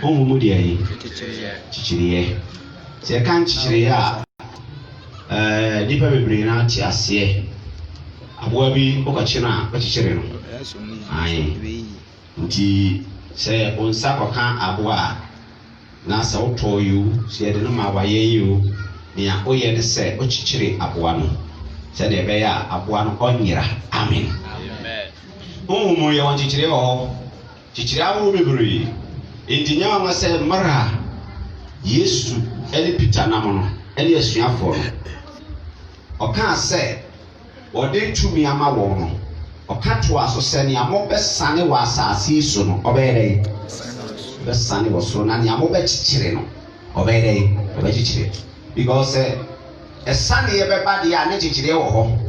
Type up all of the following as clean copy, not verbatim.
honhom de ayi chichiriye se kan chichiriye a nipa bebre na ti ase aboa bi okachina ochichire no ayi nti se onsa koka aboa na sa otoyu se de no ma waye yu nia oye de se ochichire aboa no se de be ya aboa no onyira amen honhom ye won chichire ho chichire awo bebre enti nya ma se mara Yesu eli Peter namono eli asuafo no oka se ode tumi ama wo no oka to aso se ne amo besane wa asase so no obere besane wo so na ne amo be chichire no obere obe chichire because esane ye beba de ane chichire wo ho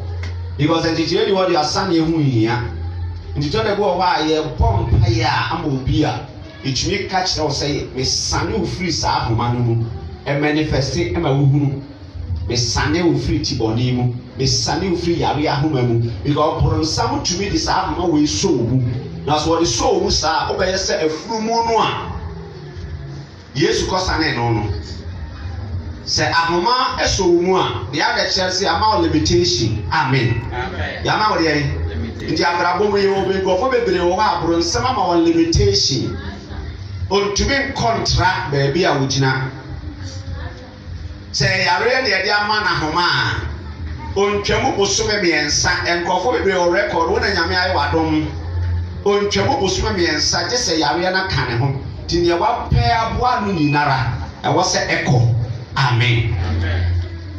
because chichire di wo de asane hu hia nti to de bo wa ye pompa ya ama obi a itumi ka kire wo say me sane wo free sa ahoma no mu e manifest e ma wo hunu me sane wo free tiboni mu me sane wo free yare ahoma mu because por nsam tumi di sa ahoma we so wu na so de so wu sa obeye se afuru mu no a Yesu ko sane no no se ahoma eso mu a de aga kire se ama limitation amen ya ma wo de nti abrabo mu ye obe go fo bebre wo ha por nsam ama won limitation on to be contract baby a wugina say yare de ama na homa on twemu bosume miensa enkofo bebre o record wona nyame ayi wadom on twemu bosume miensa je say yare na kane ho tinie wa pe aboa no nyinara e wo se eko amen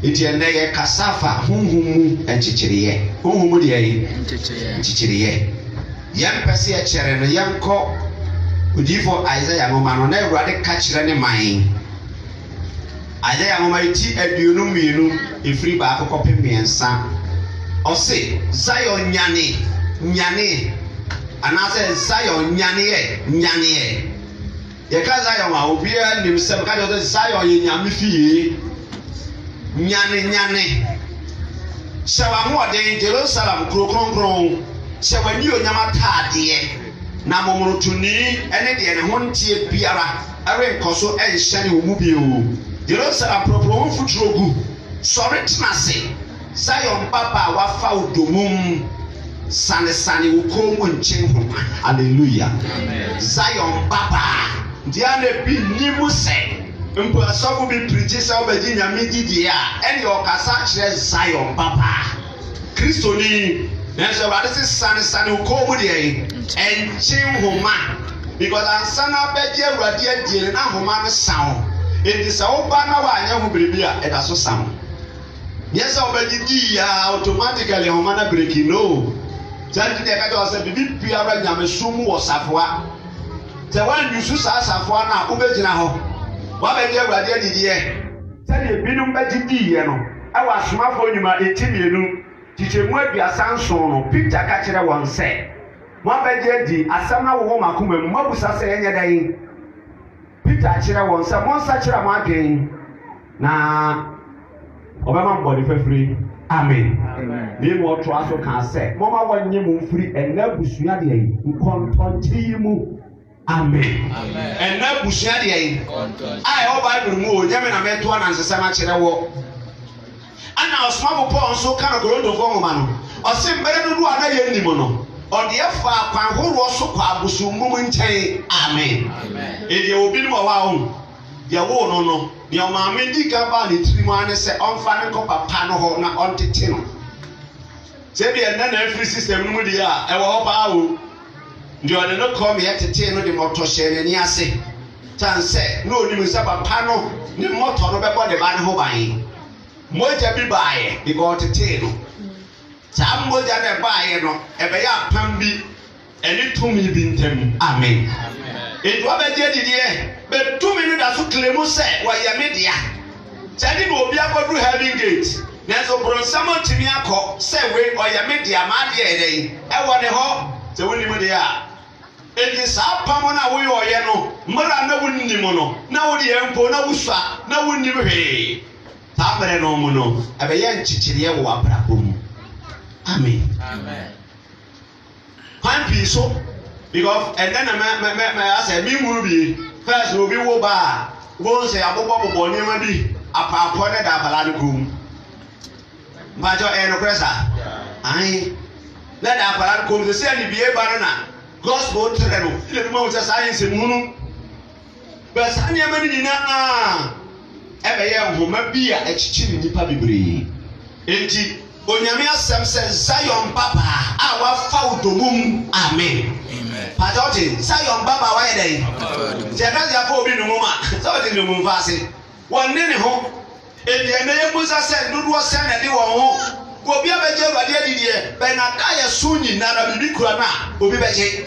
iti ene ye kasafa hunhumu enchichiriye hunhumu de yi enchichiriye yam pese e chere no yanko udifo Isaiah ngoma no na Awurade ka kire ne man Isaiah ngoma iti aduonu mienu efiri ba akokọ pemiensa ose Zion nyane anase Zion nyane ye ka Zion wa obi a nim sem ka de Zion ye nyame fie nyane shawa ho de Jerusalem kronkron shawa ni onyama taade na momorotuni ene de ne hontie biara are nkoso enhyane wo mu bio Jerusalem propro futurogu sorry tnase Zion papa wa fa odomum sane wo komu nchen ho hallelujah amen Zion papa dia ne bi nimu se mpo asofu bi preach se obaji nyame didi a ene okasa kire Zion papa Kristo ni Nenso ba disi sane ukomu de enchin homa because ansana beje Awurade adie na homa no sawo enti sa wo ba na wa anya hu biribi a eda so sawo yes obaji di ya automatically homa na break no jadi de ka do se bibi biara nyame sumu wo safoa te wan yusu sa safoa na obegina ho wa beje Awurade adidie tani ebinum beji di ye no awa somafo nyuma etimienu Tichemu abiasa nson no Peter ka kire won se mo abeje di asam na wo makoma mu mabusa se enye dan Peter kire won se mo nsa kire mo agen na obama mbodi fafiri amen ni mo to aso kan se mo ma wonye mo mfiri enna busua de yi nkontonti mu amen enna busua de yi ai o bible mu o nyame na meto anansesa ma kire wo ana osmabo Paul so kan Korinto fo ngoma no ose mbere no ana ye nimo no ode efa kwan horo so kwa abusumum nchen amen ede obi no wa ho ye wo no ye o ma me di ka ba ne tirimu ane se onfa ne ko papa no ho na ontete no se bi en na free system no mu di a e wo ho ba ho ndi ode no ko me yetete no de moto hye ne ni ase tan se no oni mu se papa no ni moto no be bo de ba ne ho ban moja bi baaye because tete no sa moja na baaye no ebe ya pam bi eni tumi bi ntem amen edu abeje didie be tumi no da so claim se wa ye media sadi no obi akodu heaven gate na so bronsam timi akọ se we o ye media ma de eden e wo ne ho se woni mu de a enti sa pam na wo yo ye no mara na wonni mu no na wo de empo na wusa na wonni hwe Tabere no mu no abeye nchichiriye wo abrako mu amen kwan pi so because and then me I say me mu bi first obi wo ba wo say abobo nneema bi apaapo ne da abala ne kum mbajo no kresa ai let da abala kum se say ni bie ba na gospel tere no ile bi mo say science mu no be sa nneema ni na ebe ye nhoma bi a echichiri nipa bebre enti onyame asem se Zion baba a wa fa udomum amen pajote Zion baba wa yedai jekazi afọ obi no moma so de no mumfa ase wonne ne ho enti na yemusa se dudu se na de wo ho obi abeje awade adidie be na ka ye so nyina na bibi kura na obi beje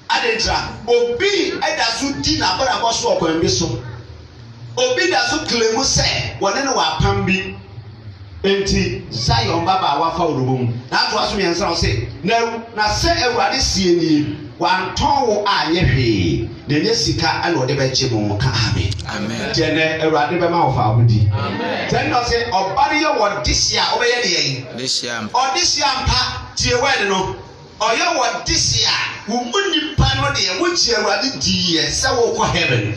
adentra obi eda so di na bora bo so okwan bi so obi da so klemu se wonne ne wa pam bi enti Zion baba wa fa odobom na to aso me nsa o se na se awurade sie ni wanton wo anye hwe na nye sika ana ode be gye mo ka amen jene awurade be ma wo fa hodi amen no se obare ye wo disia obeye de yin disia mpa tie wede no oye wo disia wo munipa no de wo gye awurade di ye se wo ko heaven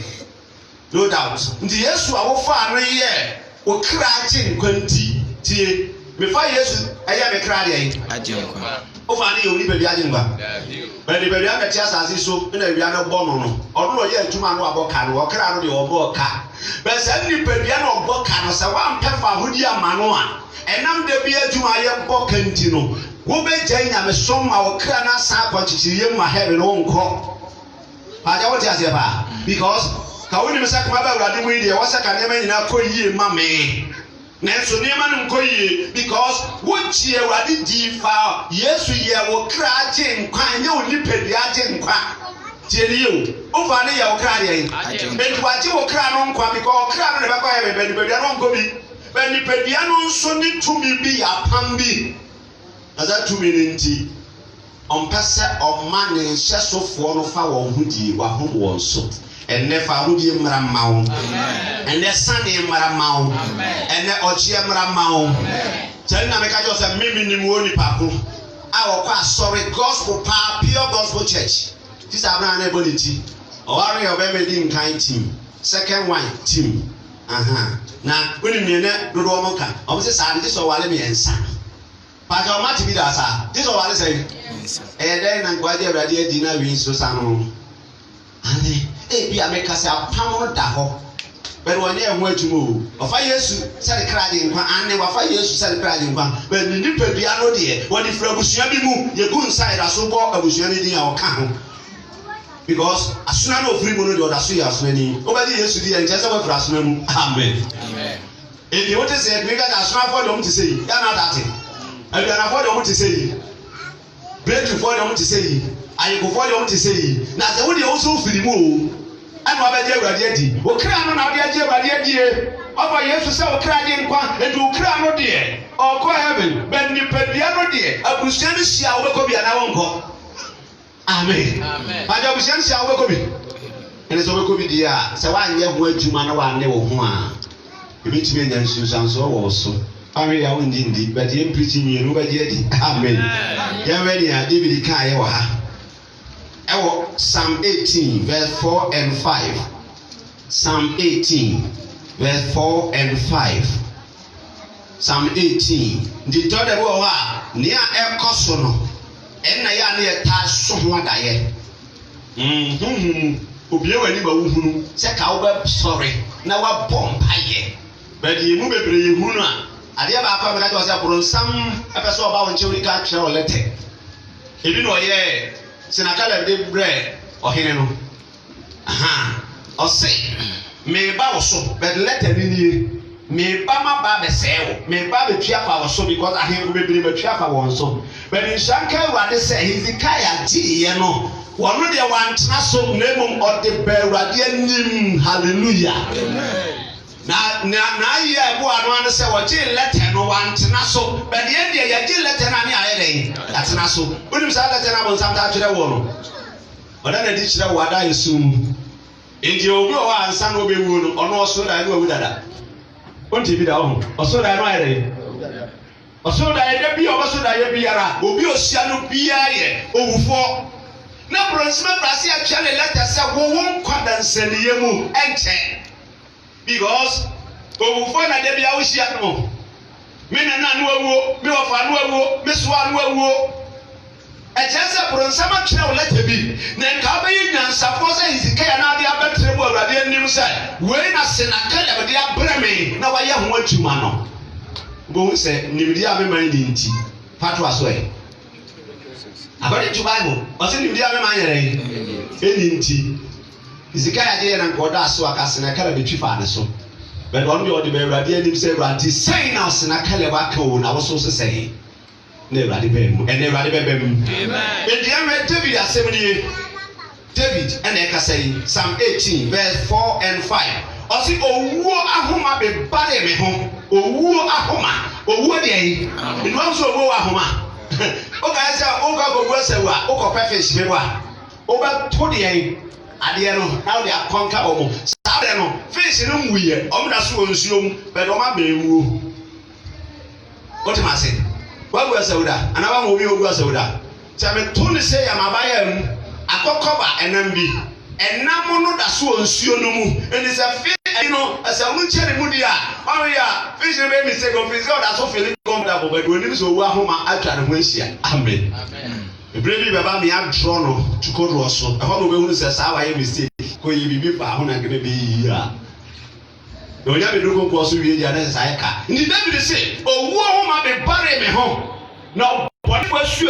no doubt ndi Yesu a wo fa no ye wo kra gye nkwanti tie me fa Yesu aya me kra de yin agye nkwa o fa ni oni bebi agye nkwa bebi aka tia asase so na awia no bo no ono no ye adwuma no aboka no okra no de obo ka be se ni bebi na obo ka no se wa mpefa hodi ama no a enam de bi adwuma ye bo ka nti no wo be gyan nyame som ma okra na sa akwachichiriye ma heaven no nko pa ja wo tia se ba because ka woni me sa kama ba awurade mu ide wo sa ka nyama nyina ko yie ma me nenso niema no nkoyie because wochie awurade di fa Yesu ye wo kra agye nkwa nye onipadua agye nkwa tieriyo o fa ne ye wo kra de enti wagye wo kra no nkwa because kra no ne bakwa ye be nipadua no nko bi be nipadua no nso ni tumi bi ya pam bi aza tumi ni nti ompese omma ne hyesofo no fa wo hudi wa ho wo so enne fa hudi mmara mawo enne sane mmara mawo enne ochie mmara mawo tell na meka jo say mimi ni mu oni papo a wo kwa sorry gospel pa pure gospel church this abran na eboniti o wari o be medi nkan team second one team na woni mi ne dodo o mo ka o se sa ndi so wale mi ensa pa jo ma ti bi da sa this o wale say den na ngwaje awrade adi na wi so sa no ani bi ameka se apam no da ho but when you want to move ofa Yesu se de kra de nkwa ane wafa Yesu se de kra de nkwa but ni nipadua no de when if abusua bi mu ye go inside aso bo abusua ni din a o ka ho because asuna no free mo no de odaso ya asuna ni obadi Yesu di en chese wa fra asuna mu amen if you want to say we got asuna for them to say ya na that and you are for them to say break for them to say I go for them to say na se wo de also free mu ana obaje awurade adi wo kra no na ode age awurade adi ofa Yesu se wo kra de nkwa edu wo kra no de o ko heaven but nipadua no de abusua no hia wo bekobi ana wo nko amen aja abusua no hia wo bekobi ene so bekobi di a se wa anye ho adwuma na wa ne wo ho a ebetimi anya nsusanso wo so amen ya wo ndi but ye preaching you no baje adi amen ya ready a David kan ye wo ha ewo Psalm 18 verse 4 and 5 Psalm 18 verse 4 and 5 Psalm 18 ndi to de wo ha ni a ekoso no enna ya na ye ta so ho adaye obi ewani ba wuhunu se ka wo be sorry na wa bompaye but ye mu bebre ye hunu a ade ba akwa meka jo se bro sam epeso oba won cheuri ka kire o lete ebi no ye sinakala de bread ohene no o say me ba wo so but letter ni nie me ba ma ba be say wo me ba be tua fa wo so because ahen go bebre be tua fa wo so but in shanka urade say Hezekiah di ye no wono de wantena so nemum ode ba urade anim hallelujah amen na ye ebo anu an se wo je letter no wantena so but ye de ye je letter na ne ayere atena so onim sa letter na bon sam ta twere wo no oda na di kyere wo ada yesum enti obi o wa ansa no obewu no ono oso da no awu dada onti bi da ho oso da no ayere oso da ye bi oso da ye biara obi osia no bia ye owufo na bronsima brase atwa ne letter say wo won kwadansaniye mu enche because owufo na de bia wo hia no me na no awuo me ofa no awuo me so no awuo ejese bronsama twa wo letter bi na nka ba yi nyansafo say Hezekiah na de abetre bu awurade anim say we na senakele de abreme na waye ho adwuma no go say nimdi a me man di nti fatwa so e according to Bible ose nimdi a me man yere eni nti Hezekiah de na nkoda so aka senakele be twifa ne so but on the be awurade anim say awurade say na senakele ba ka wo na wo so say na awurade be mu ene awurade be mu amen e dia me David asem David and eka say Psalm 18 verse 4 and 5 osi owuo ahoma be bare me ho owuo ahoma owuo de yi inu anso owuo ahoma o ga say o ga gogo sewa o ko perfect me wa o ba to de yi ade no how they conquer omo sa de no fish no muye o mda so onsuom but o ma be wuo what am I say wa go sewda ana ba mo bi o go sewda cha me to ne say ya mabaya mu akokoba enam bi enam no da so onsuo no mu eni se fi no asa unu chere mu dia o ya fish no be mistake of fish da so feel comfortable but when him so wo ahoma atwa ne ho ahia amen amen ebre bi baba me adro no tukodo so e ho no be hunu se sa wa ye mistake ko ye bibi fa ho na gbe be yi a no ya be do ko so wie dia na sa e ka ndi David say owu ahoma be bare me ho na body kwa su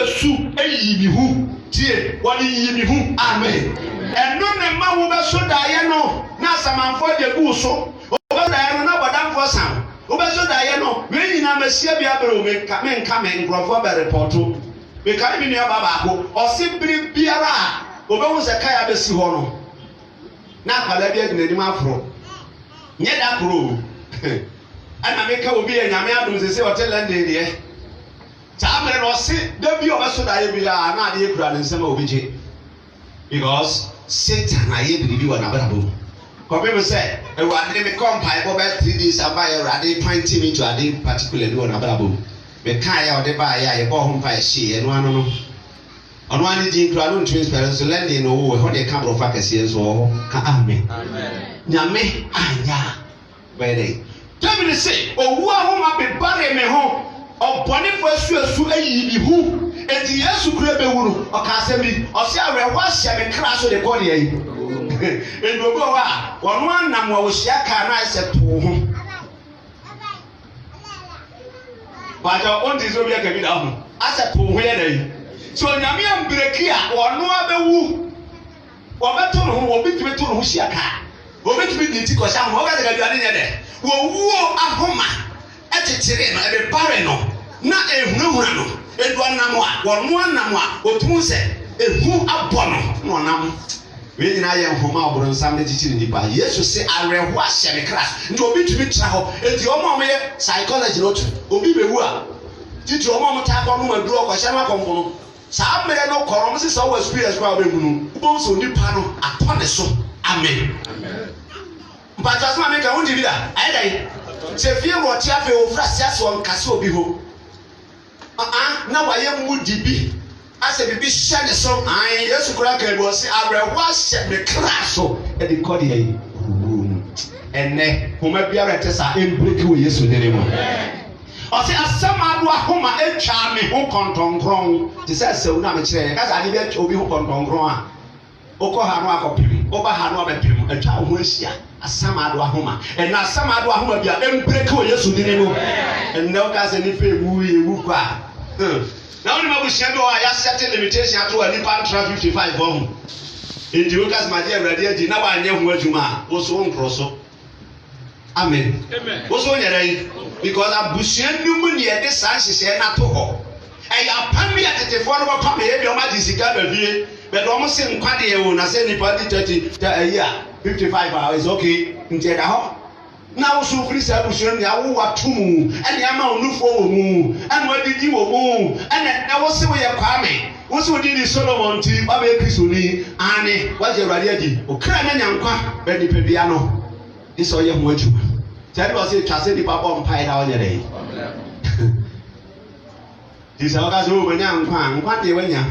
eyi mi hu tie wani yi mi hu amen eno ne ma wo be so da ye no na samanfo de bu so o be da ye no na bodamfo sam o be so da ye no we nyina masia bia bere o me nka me nkrofo be reporto me kai mi nua baba ko o si biri biara o be hu se kai abesi ho no na kwala bia de nanim afro nye da kro ana me ka obi e nyame adum se hotel ende de Tamre no se debi obeso da ye bia na ade ekura ne nsema obije because Satan aye bibi wa na brabo ko be say e wa de me compile go be 3 days aba ye rade pointing me to ade particularly wa na brabo be kan ya ode ba ya ye bo ho mpa hye eno ano no ono ani di nkura no transparent so lende no wo ho de ka bro fa kase so ho ka amen nyame anya bere David say owu ahoma be bare me ho obone fo asuasu ayi bi hu enti Yesu kure be wuru o ka se mi o se awe wa hye me kra so de ko de yi endogo wa wono anam wa wo hye ka na ise to ho bajo on di zo bi ka bi da ho ase to ho ye dai so nyame am breki a wono abewu wo beto no ho wo bitime to no ho hye ka wo bitime di ti ko sha ho ga de ga duane nye de wo wuo ahoma etetere no ebe bare no na ehunahuna no edu anam a wono anam a otumu se ehu abono no anam we nyina ye nhoma oboro nsam de chichiri nipa Yesu se areho ahye me kras nti obi tumi tra ho enti omo ye psychology no tu obi bewu a titi omo ta ko no maduro ko hye na komfo no sa mere no korom se so experience kwa be hunu bo so nipa no atone so amen mpata so ma me ka hundi bi da ayedai se fie wo tia fe wo frase aso nkase obi ho na waye mu dibi ase bibi hye ne so an Yesu kura ka bi o se areho hye me kraso e di kodi yi enne homa biara tesa embreki wo Yesu dene mu o se asama do ahoma etwa me ho kontonkron ti se se una me kire ka sa ni be obi ho kontonkron a okọ ha no akopim oba ha no abepim etwa ho ahia asama do ahoma ena asama do ahoma bia embreki wo Yesu dene mu enne o ka se ni fe ewu kwa na oni mabushia do a ya set limitation ato ani pan 55 on indi o ka se ma je awrade agi na wa anye ho adwuma wo so nkroso amen wo so nyere because abushia num ne ye de san hyehyɛ na to ho e ya pam ya tetefo no pam ye bi o ma di sika ba vie but o mo se nkwade ye wo na se nipa di 30 a year 55 hours okay nje da ho na wo so free service no ya wo watumu ene ama onufo wo mu ene wadidi wo mu ene na wo se wo ye kwame wo se wo di ni Solomon ti ba be Kristoni ane wa je awrade adi o kra na nyankwa be ni pedua no iso ye ho adwuma tell us say twase di papa mpai da onye dey disa waka so wo nya nkwa de wanya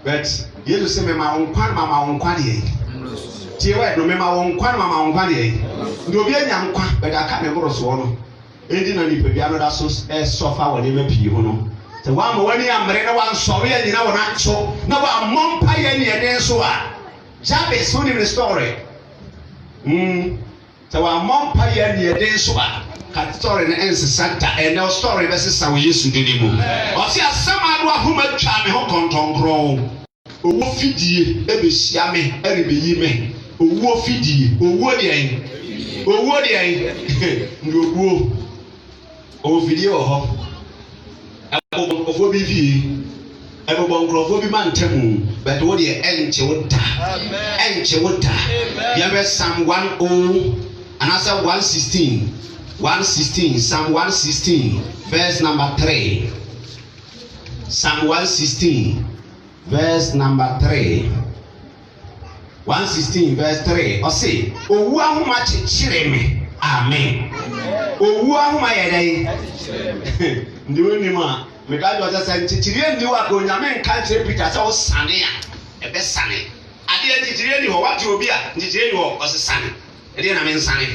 but Jesus say me ma wonkwan mama wonkwan ye tie we no me ma wonkwan mama wonkwan ye ndo obi anya nkwa but aka me boro so no edi na nipa bia no da so suffer woni ma pii ho no se wa ma wani amre na wa nsori ya nyina wona acho na wa mompa ye ne den so a Jabez so ni story se wa mompa ye ne den so a ka story na ense santa and no story be sesa wo Yesu dini mu o se asama do ahoma twa me ho kontonkron owo fidie e be hia me e re be yi me owo fidie owo de en ndi owo fidie wo ho ofo bi fi ebo nkrofo bi mantemu but wo de enche woda ya be Psalm 10 and answer 116 Psalm 116 verse number 3 Psalm 116 verse number 3 116 verse 3 o say owu ahoma chichire me amen owu ahoma yedai ndi woni ma me ka jo sa chichire ndi wa ko nyame nka chire Peter say o sane a ebe sane ade chichire ni ho wati obi a chichire ni ho o se sane ede na me nsane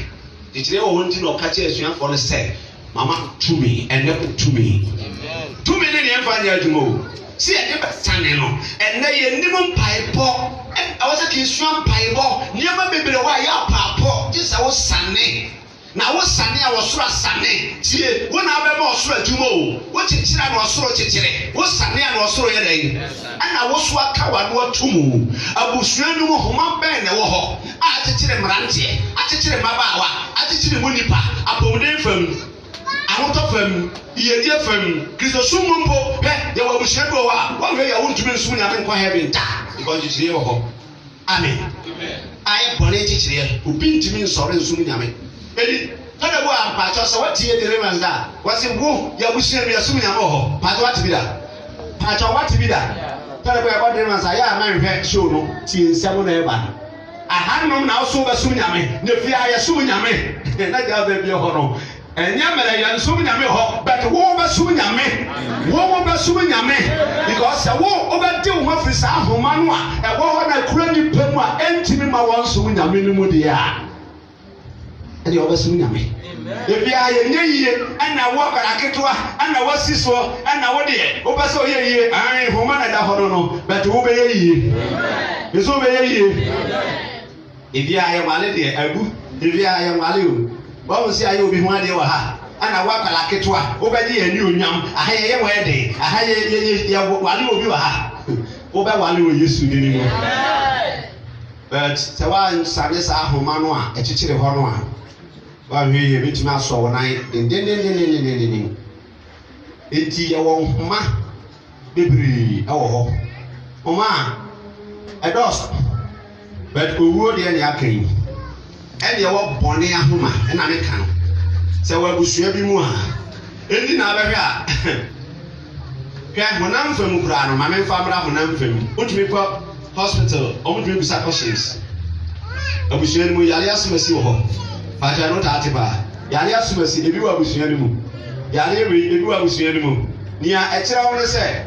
chichire wo honti no ka chire suan for say mama to me and never to me amen to me ni enfa nya adwumo si ede be sane no enne ye nimo mpaibo awose ki suan mpaibo niam bebere wa ya papo ji sa wo sane na wo sane a wo soro sane tie wo na abema osoro adwuma o wo chichira na osoro chichire wo sane a na osoro ye dan ana wo so aka wa no atumu abusuanu mu homa ben ne wo ho a chichire mrantie a chichire mabaawa a chichire mu nipa apomden fam ahoto fam iyedie fam kristo sumumpo he de wa busuanu wo a wo hwe ya wo ntumi nsum nyame nkwa heaven ta because chichire wo ho amen aye bone chichire obi ntumi nsore nsum nyame edi kada bo ampacho so watie deliverance da wasi wo ya busuanu ya sum nyame ho pacho watibida kada bo ya bo deliverance ya man hwe show no tie nsam na eba ahanum na so ba sum nyame ne fi ya sum nyame na ja ba bi ho no enya mele ya sum nyame ho but wo ba sum nyame because wo obedi wo afisa ahoma no a ebo ho na kura ni pemu a entimi ma won sum nyame ni mu dia ade wo ba sum nyame ebi aye nyeyiye ana wo kara ketwa ana wasi so ana wo de wo ba so yeyiye an homa na da ho no but wo be yeyiye beso be yeyiye ebi aye wale de abu ebi aye wale o ba si aye obi ho ade wa ha ana wa kala ketwa wo ba di ani onyam ahaye ye we de ahaye ye wale obi wa ha wo ba wale o Yesu ni ni mo but se wa sane sa homa no a echichire ho no a wa hwe ye bitimi aso wo nan den enti ye wo homa bebiri ewo ho homa edos but owo de ne akai ene ye wo bone ahoma na me kan se wa busua bi mu a enti na ba hwe a hwe honam fam kura no ma me fa mra honam fam otumi ko hospital omudwe bisa questions abusua ni mu yale asomasi wo ho Pacha no tate ba yale asomasi ebi wa abusua ni mu yale ebi wa abusua ni mu nia ekira wo ne se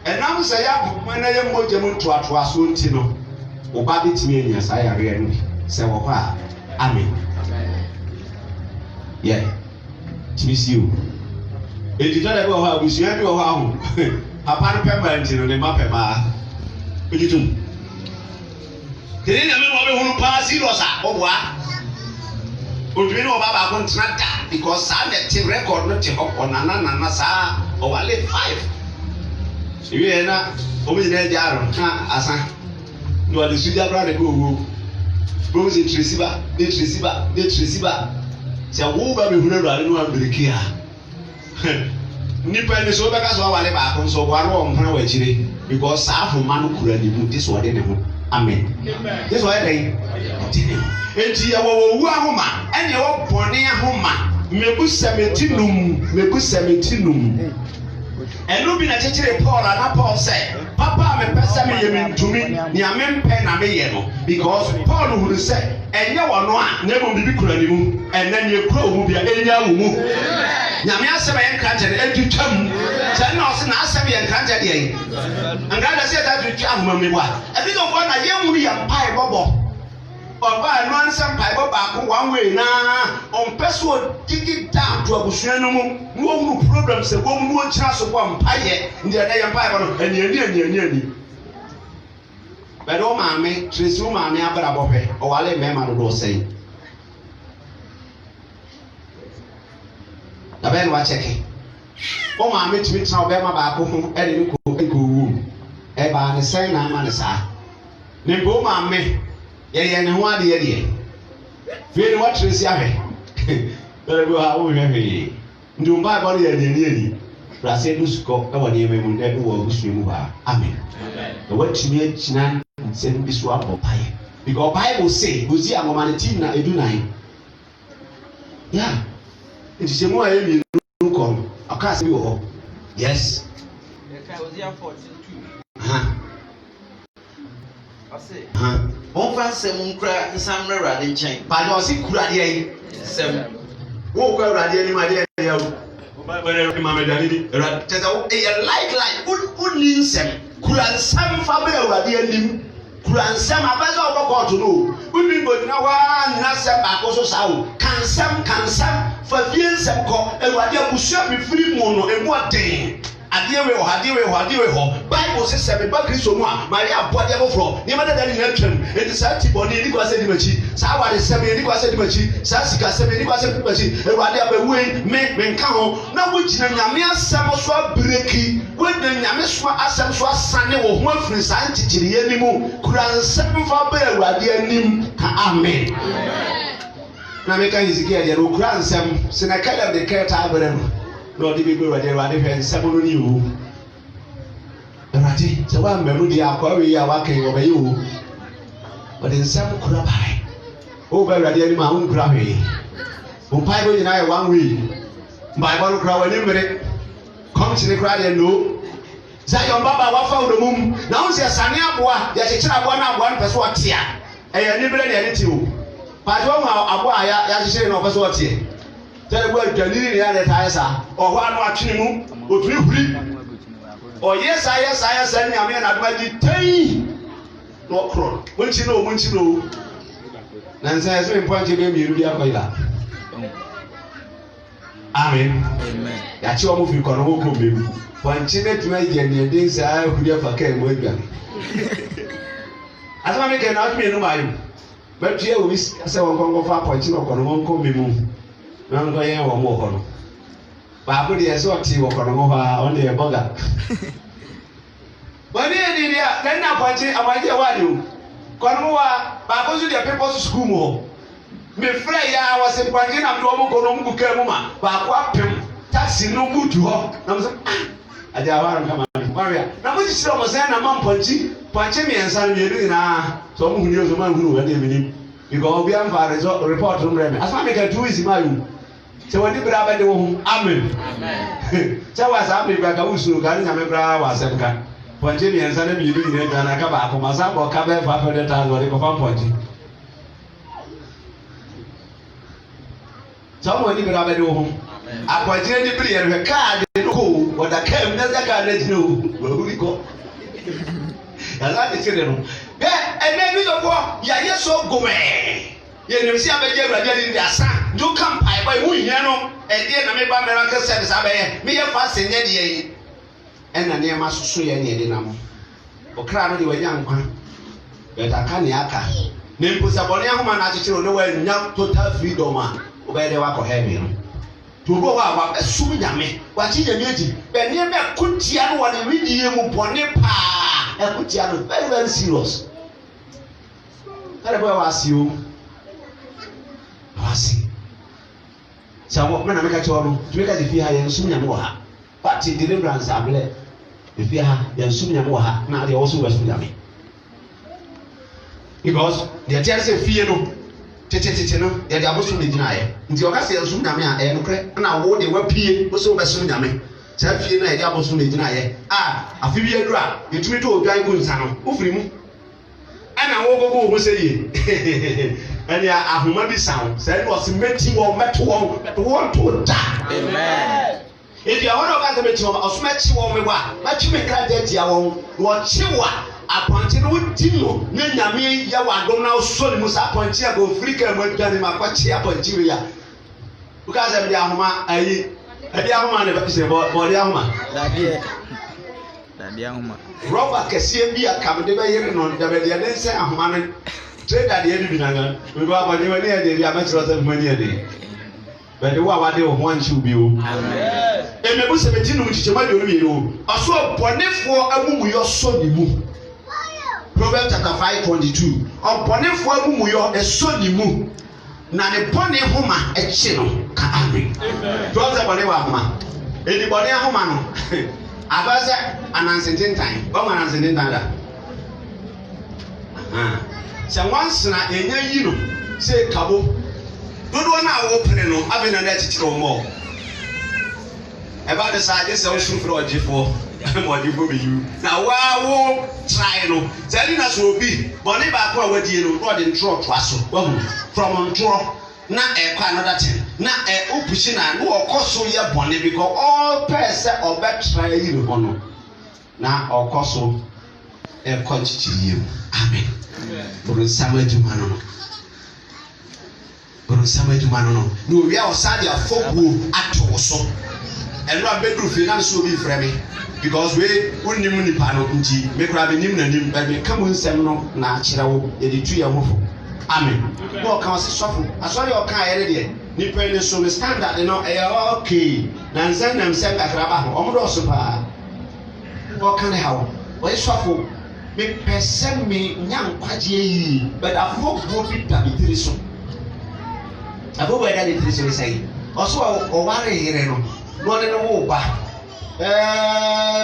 enam se ya boma na ye moje mu toatoa so nti no wo ba bitimi anya sa yare anu se wo kwa amen yeah tibisiu editore be wo abusua bi wo ho ahu papa no pemba nti no ne ma pema editum kene na me wo be hunu pa serious a obwa odwini wo baba ko ntrata because sa net record no te hokko na sa o wale 5 iwe na o bi na jaro ha asa no wale sudia bra de go bo se tresiba se wo ba me hunu do ale no ambiriki ha nipa ni so be ka so wale ba ko so gwa ro mpana wa chire because sa ahoma no kura ni mu this one de ne ho amen this one dey enti ya wo wu ahoma ene wo bone ahoma mebu semetinum enu bi na chechire Paul na Paul say papa me pesa me ye ntumi ni amempe na me ye no because Paul hu say enye wono a na emo bibi kura ni mu enne ni ekura omu bia enya wo mu nyame asɛm yɛ nkrantɛ no atwitwam sɛ na ɔse na asɛm yɛ nkrantɛ deɛ nkrantɛ sɛ yɛda twitwa ahomam mu a ɛbi dɔfoɔ na yɛnwu yɛ mpae bɔbɔ ɔbaa no ansɛm mpae bɔ baako one way na ɔmpɛ so ɔdigi down to abusua no mu na wɔhunu problem sɛ wɔm na wɔnkyina so bɔ mpayɛ ndeɛ ɛdɛ yɛ mpae bɔ no ani bɛde wo maame Tracy wo maame abrabɔ hwɛ ɔwale mmarima dodoɔ sɛn na bɛn wakyɛke wo maame tumi tena ɔbɛrima baako ho ɛde ne kɔ wu ɛbaa ne sɛn na ama ne saa ne mpo wo maame yɛyɛ ne ho adeɛ deɛ fei ne wa Tracy ahwɛ bɛrɛ bi ha wo hwɛ hwee nti wo mpaebɔ no yɛ ani brase no sukɔ ɛwɔ nneɛma mu dɛ wɔ abusua mu hɔ amen na watumi agyina nsɛm bi so abɔ paeɛ because Bible say ozi amoma ne ti na edunan ya nti mu a yɛ mienu kɔ no aka asɛm bi wɔ hɔ yes Wɔmfa nsɛm nkura nsam na Awurade nkyɛn. Paadɔ ɔsi kura adeɛ yi. Nsɛm. Wo kura Awurade anim adeɛ yɛ o. Ɔbɛrɛ ɛdi maame dani di. Awurade kyerɛ sɛ ɛyɛ like wonni nsɛm. Kura nsɛm fa bɛ Awurade anim. Kura nsɛm abɛsɛ ɔbɔ kɔɔto no. Wonni gbɔdina waa nna sɛm baako so saa o. Ka nsɛm fa fie nsɛm kɔ. Awurade abusua mi firi mu no emu ɔden. Adeɛ wɔ hɔ Bible sɛ sɛ meba Kristo mu a Maria abɔdeɛ foforɔ nneɛma dada ne nyinaa twam enti saa ti bɔne yɛni kɔ asɛ di m'akyi saa awade sɛm yɛni kɔ asɛ di m'akyi saa sika sɛm yɛni kɔ asɛ di m'akyi Awurade abɛwei me nka ho na wogyina nyame asɛm so abireki wogyina nyame so asɛm so asane wɔ ho afiri saa nkyekyereyɛ ni mu kura nsɛm fa bɛ Awurade anim ka amen na meka Hezekiah deɛ no kura nsɛm sɛ Caleb de kɛta abɛrɛ no Lord, if you go right there, and seven you. Rati, so one memory, we are working over you. But in some crabai, over ready, my own crabby. When Bible and I 1 week, my one crowd, and you come to the crowd and no. Zion Baba, what found the moon? Now, see a Sanya boy, there's a child one person here. And you never did you. Pardon, Abaya, as you say, no person here. Tell the word Galilei the Taisa, or one watching him, or 3 free. Or yes, I send me a man at my detail. No crown. Once you know. Nancy has been pointing to me, you are like amen. Amen. That's your movie, can walk with me. Pointing to my journey, and things I would have came with me. As I make an argument, no mind. But here we say, I'm going to go pointing up on one coming. I'm going to walk on. But I saw tea walk on only a bugger. But then I pointed, I might hear what you. Conua, Babu, the people's school more. Me Freya was in Pangin and Romo Konomu Kermuma, but what him, taxi no good to her. I did a Maria. Now, which is almost an amount punching me and San Yerina, some who knows the man who had him. You go beyond for a report from Remy. As I make a 2 is my room. So when you grab at the home, amen. So was happy back a Usu, Garinamebra was a car. Ponchini and Sanem, you didn't get an Akaba, Comasa, or Cabe, 500,000 or the Ponchi. Someone you grab at the home. I pointed the prayer, her card, what I came, that's a card that you know. Where we go? And that is it. Yeah, and then we don't go, yeah, so go away. You see, I'm a general in the sun. Do come by who you know, and then I make my miracle service. I may have passed in the and I near my suya near the name. O crown, you were young one. But I can't yaka. Name puts upon young man attitude, no way, not total freedom. Obey the work of heaven. To go out, assuming me, what is the beauty? But near me, could you know what you read you upon a pa? I put you very, very serious. That was you. Wasi. So what man make a choro to make as if you have Sunya Moha. But in deliverance, I believe if you have Sunya Moha, now they also was Sunyami. Because the tears of fear no, Tetino, they are also denied. In the August, Sunyami and I wore the web P was over Sunyami. Selfie, they are also denied. Ah, a few years, you treat to a guy who is an Ufrim. ana wo say ye and ya ahoma bi sound say was meti wo meto wo to da amen if you want to get meti wo osmechi wo me wa machi me kra de dia wo chiwa aponti no dino na nyame ya wadom na so ni musa aponti ya go frika mo dwane makwachi aponti we ya because em dia ahoma ayi dia ahoma ne ba se bo dia ahoma dia ahoma roba kese bi akam de ba yiri no da ba dia den se ahoma no trader de bi na ga we ba ba ni wani ya de ya ma chiro se mani ya de ba de wa wa de ho anchi obi o amen e me bu se beti no chiche ma de o bi o aso bonefo amumuyo so ni mu Proverbs chapter 5:22. Ọ̀pọ̀nifọ̀ amumuyo eso ni mu na ne pọ̀ni homa ẹ̀kyi no ka amen. Tuwọ́sẹ̀ pọ̀ni wà homa. Edi pọ̀ni ahoma no. Abẹ́sẹ̀ anansintintan. Ọmọ anansintintan da. Sẹ wọ́n sena ẹ̀yẹ yi no sẹ kabo. Dodoɔ náà wọ́n pere no abẹ́ nana ẹ̀kyikyiri wɔn mọ́. Ẹ̀bá de sáà ẹ̀jẹ̀ sẹ́ ọ̀ṣun fúnra ọ̀gyefoɔ. Mọ̀dí fún mi yú. Na wá wó try no. Sẹ́ni na sọ obi bọ̀ní baako a wadi no lọ́ọ̀dì ntúrọ̀ tó aso. Wọ́n from ntúrọ̀ na ẹ̀kọ́ another thing na ọ̀pùsì na ní ọkọ̀ so yẹ bọ̀ní because all pẹ̀sẹ̀ ọbẹ̀ try yìí rẹ̀ hɔ no na ọkọ̀ so ẹ̀kọ́ kyikyiri yẹ mu. Amen. Bọ̀dọ̀ nsàmú ẹ̀dwuma no. Bọ̀dọ̀ nsàmú ẹ̀dwuma no. Ní òwúyà ọ̀sán di afọ́gbó ato so. Ẹnu abẹ́dùn fi náà sọ obi fẹ́ mi. Because we unim nipa no nti me kura be nim na nim ba me kam nsem no na akyerɛ wo ye de tu ye hofo amen bo ka wase sofo asori o ka ye de nipa ni so me standard no e okay na nsan nam se kakra ba ho omdo so pa bo ka ne hawo we sofo me pese me nyam kwaje yi but afo bo bi da bi tiri so abo we da de tiri so say oso o ware yire no no ne no wo ba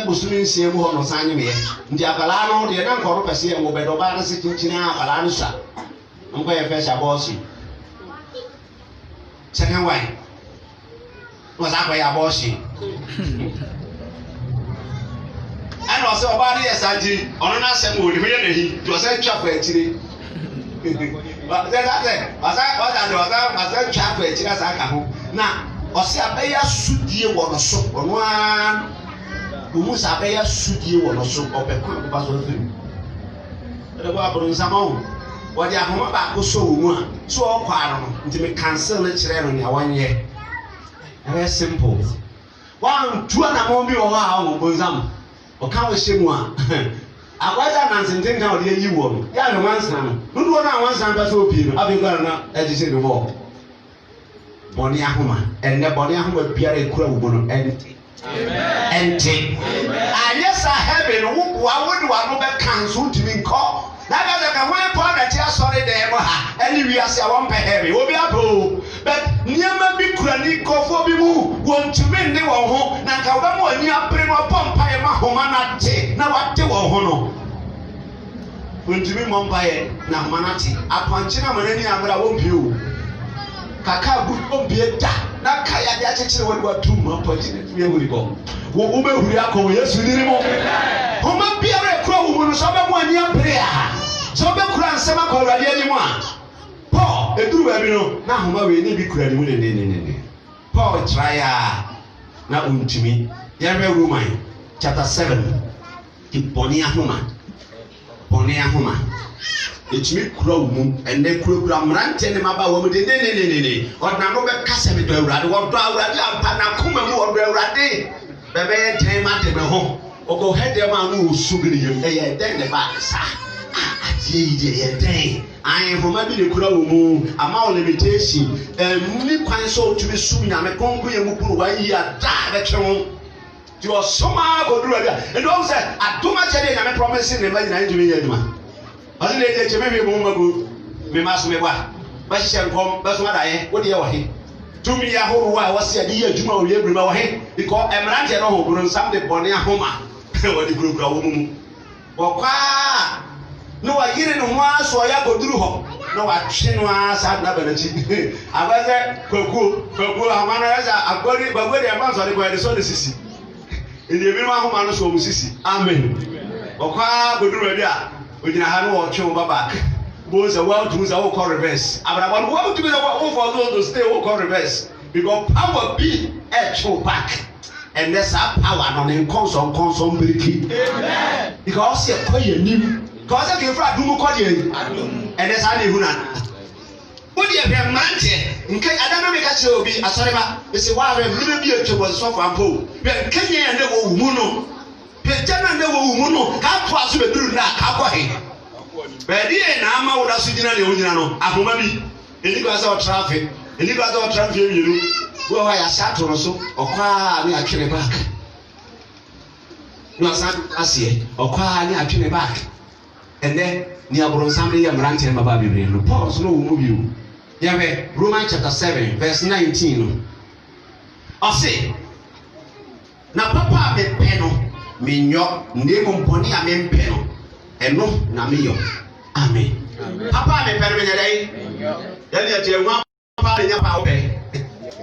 busumi nsie mu hɔ no san nyɛ nti akwadaa no deɛ na nkɔro pɛsɛ yɛ wɔ bɛdɛ ɔbaa no se kyinkyin a akwadaa no sa nkɔ yɛ fɛ hyɛ abɔɔso second wife na ɔsan akɔ yɛ abɔɔso ɛna ɔsɛ ɔbaa no yɛ saa nti ɔno n'asɛm wɔ nimu yɛ n'ahi nti ɔsɛ twa kɔ akyire ɔsɛ twa kɔ akyire asa aka ho na ɔsɛ abɛyɛ asudie wɔ no so ɔno ara ɔmu sɛ abɛyɛ asudie wɔ no so ɔbɛkɔ akɔba so afiri ɛdɛ bɔ aboro nsama wo wɔde ahoma baako so wɔ mu a so ɔkɔ ano no nti me cancel no kyerɛ no nea wɔnyɛ ɛyɛ simple wɔantu anamɔ bi wɔ hɔ a ɔwɔ bonsam ɔka wɔ hyɛ mu a agwaja nansentenka ɔde ayi wɔ no yɛ ahwɛ wansana no dodoɔ no a wansana bɛ sɛ ɔpii no afei kora no ɛgye sɛ de bɔɔ bɔne ahoma ɛnɛ bɔne ahoma biara ekura wo no ɛnte anyɛ saa heaven no woboa wode wano bɛka nso ntumi nkɔ na ka ka ho pɔ na kyerɛ sɔre dɛn mo ha ɛne wiase a wɔmpɛ heaven obi apɛ but nneɛma bi kura ni nkɔfoɔ bi mu wɔntumi nne wɔn ho na nka wobɛma w'ani apere no ɔbɔ mpaeɛ ma homa no ate na wate wɔn ho no wɔntumi mmɔ mpaeɛ na homa no ate apɔnkye no ama n'ani amera wɔmpie o kaka good obie da na kaya de akyekyere wode watum apɔnkye no tumi ahuri bɔ wo wobɛhuri akɔ wɔ Yesu diri mu homa biara ekura wo mu no sɛ wobɛma w'ani apere a sɛ wobɛkura nsɛm akɔ Awurade anim a Paul eduru baabi no na homa wei ne bi kura ne mu ne Paul try a na ontumi yɛhwɛ Roman chapter 7 ti bɔne ahoma etumi kura wo mu ɛnɛ kura mmerante ne maba wɔ mu de ne ɔdena no bɛkasa me dɔ Awurade wɔdɔ Awurade ampa na koma mu wɔdɔ Awurade bɛbɛyɛ dɛn ma de me ho ɔkɔ hɛdɛm a no ɔsu bi ne yam ɛyɛ dɛn ne ba saa adeɛ yi deɛ yɛ dɛn ahoma bi ne kura wo mu ama wo limitation ni kwan sɛ ɔtumi sum nyame kɔnkɔ yɛ mu kuro wayi a da bɛtwe ho nti ɔsoma kɔduru baabi a ɛnti ɔhu sɛ adom akyɛ deɛ nyame promise ne ma nyinaa ntumi yɛ adwuma ɔne ne ɛkyɛ mehwɛ mu magu me ma so me ba bɛhyehyɛ nkɔm bɛsoma daeɛ wode yɛ wɔ he tumi yɛ ahoroɔ a wɔse ade yɛ adwuma wɔ yɛ buruma wɔ he because mmeranteɛ no ho boro nsam de bɔne ahoma wɔde kurakura wɔ mu wɔkɔa na wɔyere ne ho ara so ɔyɛ akɔduru hɔ na wɔatwe no ara saa na ba n'akyi abɛsɛ kwakuo ahoma no ɛsɛ agbɔre ɛma nsɔre kɔ ɛde sɔ ne sisi ɛdeɛ bi no ahoma no so ɔmo sisi amen wɔkɔa akɔduru baabi a Ojina ha no watch over back. Both are well to use our call reverse. Abraham well to use our for those to stay our call reverse. Because power be a show back. And that's our power on the console breaking. Amen. Because you're quite new. Because I came from Dumu and that's how they run. What do you have managed? In case I don't make a show be a sorry, it's a wild and be a was so far. Kenya and the Umuno. Pejana and the Umuno. How far to do that? How quiet? But here now, would have seen the Uniano. Ahumabi. Illegal traffic. Illegal traffic. You well, I sat on so or quite me actually back. You are saying, or quite me actually back. And then near Bronsambly and Ranting and Baby. Pause, no move you. Yahweh, Romans chapter 7, verse 19. I say, now Papa me peno, me nyo, name pony a men peno, and no, na me yo. Amen. Papa me peno in a day. Then you want Papa in your power.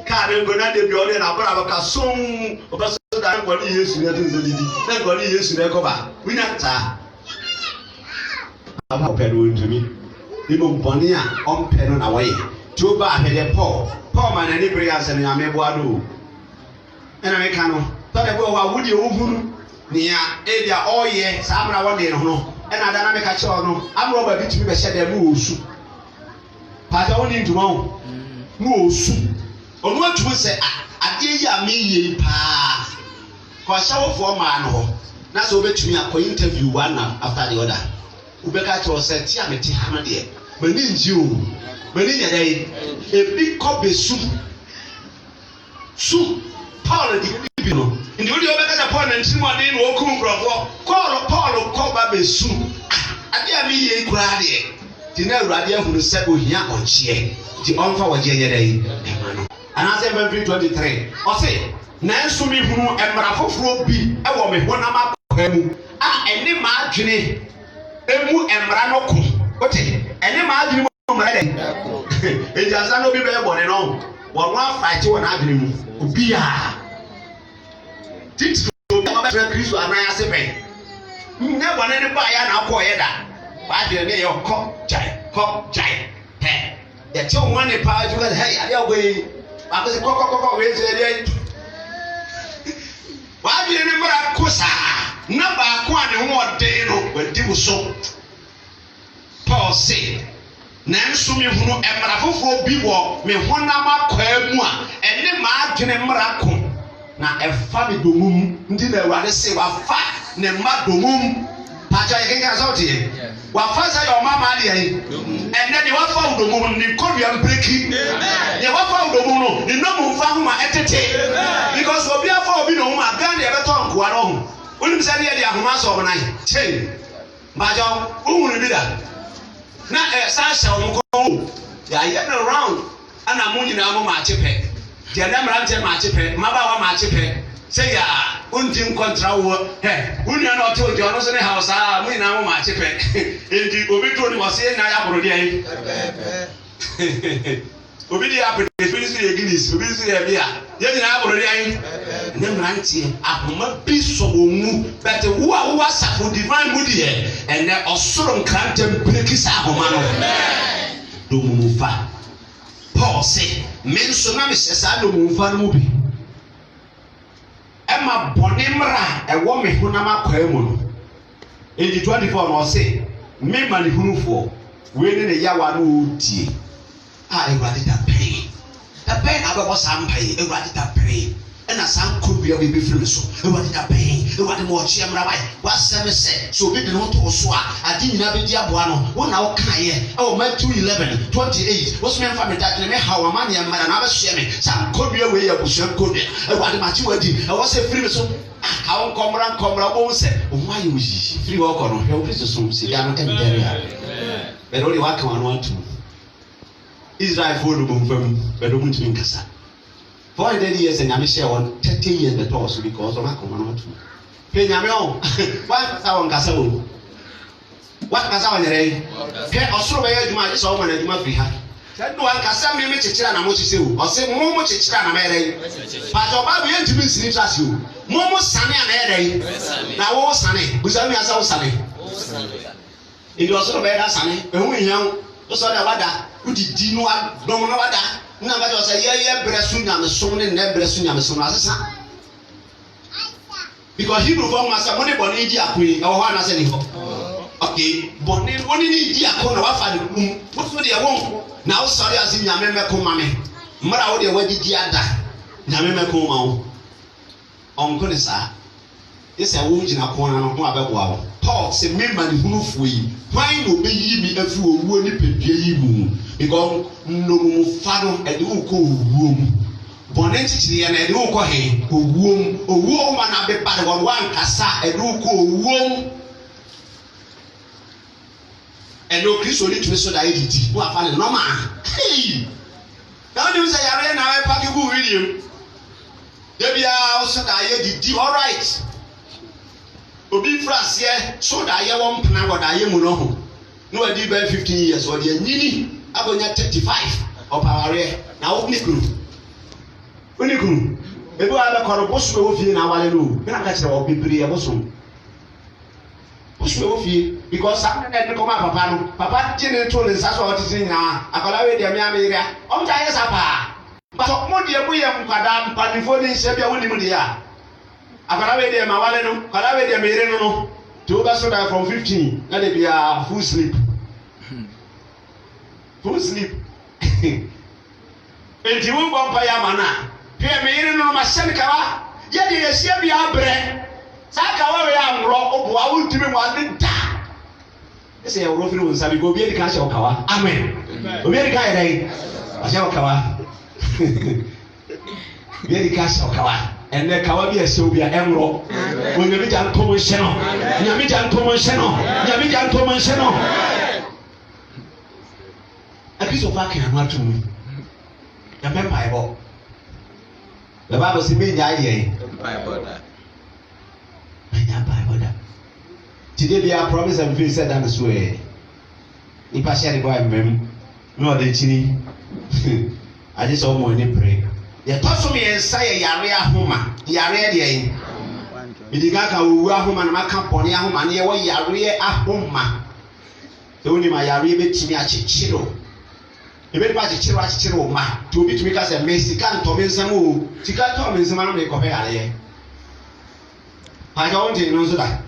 Can't go not the building and Abraham Casum, or that body is in the body is in the cover. We not Papa Pedro to me. Even Bonia on pen on away. Too bad, headed Paul man, and anybody else, and I may boado. And I can't. Thought about would you open near Adia all year, Samra one day, no, and I don't make a show. No, I'm Robert to me, said the moose. But only to one moose. On what you say, I dear me, pa. For a shower for man, that's over to me. I could interview one after the other. Ubeka to say, Tiamati Hamadi, Benin you, Benin a day, a big copy soup. Soup, Paul, the people. In the video, Becca upon and Simon didn't walk home, call Paul, call Baby soup. I dare me a grady. The no radia who said, oh, here on cheer. The offer was yesterday. And I said, 23. I say, Nansumi who and Marafo be a woman when I'm up. And the margin. Emu emra ko ote ene ma adwene mu mra den e jasa no bi be bone no won wa fight won adwene mu obi a tits to ba be Kristo anan ase pe ne bone ne ba ya na ko ye da ba adwene ne yo ko jai he ye che won ne pa ju ka hey ade agwe ba ko se ko we se dey wa adwene ne mra ko sa na ba ko ane ho ode no wadi wo so Paul say nanso me hunu emra foforo bi wo me honam akwa mu a ene ma adwene mra ko na efa me domum ndi na awade say wa fa ne ma domum pa ja ye kenka so tie wa fa sa yo mama de ye ene de wa fa domum ni kodua mbreki ye wa fa domum no ni no mu fa ho ma etete because obi afa obi no mu aga na ye beto nkoa no ho Unim sani ya di ahoma so obnai. Che. Bajo, uhunu bi da. Na Sasha omko. Ya ye around. Ana mu nyina mu ma chepe. Dia na mrante ma chepe, maba wa ma chepe. Say ya, untim kontra wo. He, unia na ote ojo no so ne house mu nyina mu ma chepe. Enti obi to ni wose na ya boro dia yi. Obi di apede obi si ye Guinness, obi si ye bia. Ye nyina boro dia yi. Ne mrantie ahoma bi so omu but wo a wo asafo divine mu die ene osoro nkrantem breki sa ahoma no do mu fa Paul say men so na me sesa do mu fa no mu bi e ma bone mra e wo me honam akwa mu no in 24 no say me ma ni hunufo we ne yawa no tie e gwade da pay ababo sampai e gwade da pay na san kobia be free so e wadi da pen e wadi mo chi amra bai wasem se so be de no to so a adi nyina be di aboa no wo na wo kan ye e o Matthew 11:28 wo so me fa me da me hawa ma ne mara na ba hye me san kobia we ya busu kobia e wadi ma chi wadi e wo se free so ha won komra wo se o ma ye wo yi free wo ko no he wo Kristo so si ya no kan dere ya be ro li wa kan wanu atu Israel for do bom fam be do mutu nkasa 400 years and I'm sure 30 years the toss because of my command. Pay Yamio, what our Casabo? What Casawan? Can also wear you might so many you must be happy. That no one can send me Chichana Mosisu or say Momo Chichana Mary. But your Bible to be sleeps as you. Momo Sunny and Mary. Now, all Sunny, who's only as all Sunny. It was sort of better, Sunny, and we young, so that wada, who did Dino, don't know wada. Now, I was a year, Brasuna, the son, and then Brasuna, the son. Because Hebrew for Master Money Bonnie Diakui, or one as any. Okay, Bonnie, one in Diakon, or Fadi, what's for the womb? Now, sorry, as in Yamema Kumame. Mara, what the way did Yada? Yamema Kumau. Uncle Nessa. Yes, I won't in a corner of Mabel. Paul said, "Member who free. Why no be ye a fool who nip ye because no father and who go room. Bonentity and a do call him, who womb, a woman a bit bad one cassa, a do call womb. And no Chris only to so that it who are found no man. Hey! Now you say, I ran out of you with you. There be also that I did all right. Obi France here, so that I won't plan what I am no. No, I did by 15 years or the Nini, I will not 35 of our area. Now, Niku. Uniku. Maybe I have a corruption of you now. I know. When I catch our people here, also. Push me off you because I'm not going to come up. Papa didn't tell us what is in now. I call away the America. I'm tired of Papa. But what do you we have, Madame Panifoni, Sabia, Winnimudia? I call away the Mawaleno, call away the Merino. Two Basoda from 15. Let it be a full sleep. Full sleep. And you won't buy a mana. Pierre Merino, my son, yet you see me a bread. Sakawa we am rock up wa will timi wa de da. Ese ya rofi no nsabi go bi e ka sha okawa. Amen. Obi e ka ya dai. A sha okawa. Bi e ka sha okawa. Enne kawa bi e se obi a enro. Onye bi jan to mo hye no. Nyame jan to mo hye no. Nyame jan to mo hye no. Akristo fa kan anu atum. Ya me Bible. The Bible say me nya ye. Bible that. Today be a promise and feel said and swear. If I share the boy, no, the chini. I just saw more in pray. You told me and say a Yaria Homa, Yaria. Midigaka, who are home and my company, and near what Yaria Homa. The only my Yaria Chimiachi Chiro. You better buy the Chiro ma to be to make us a Mexican Tomisamu. Tika Tomisamu make of her. I don't know that.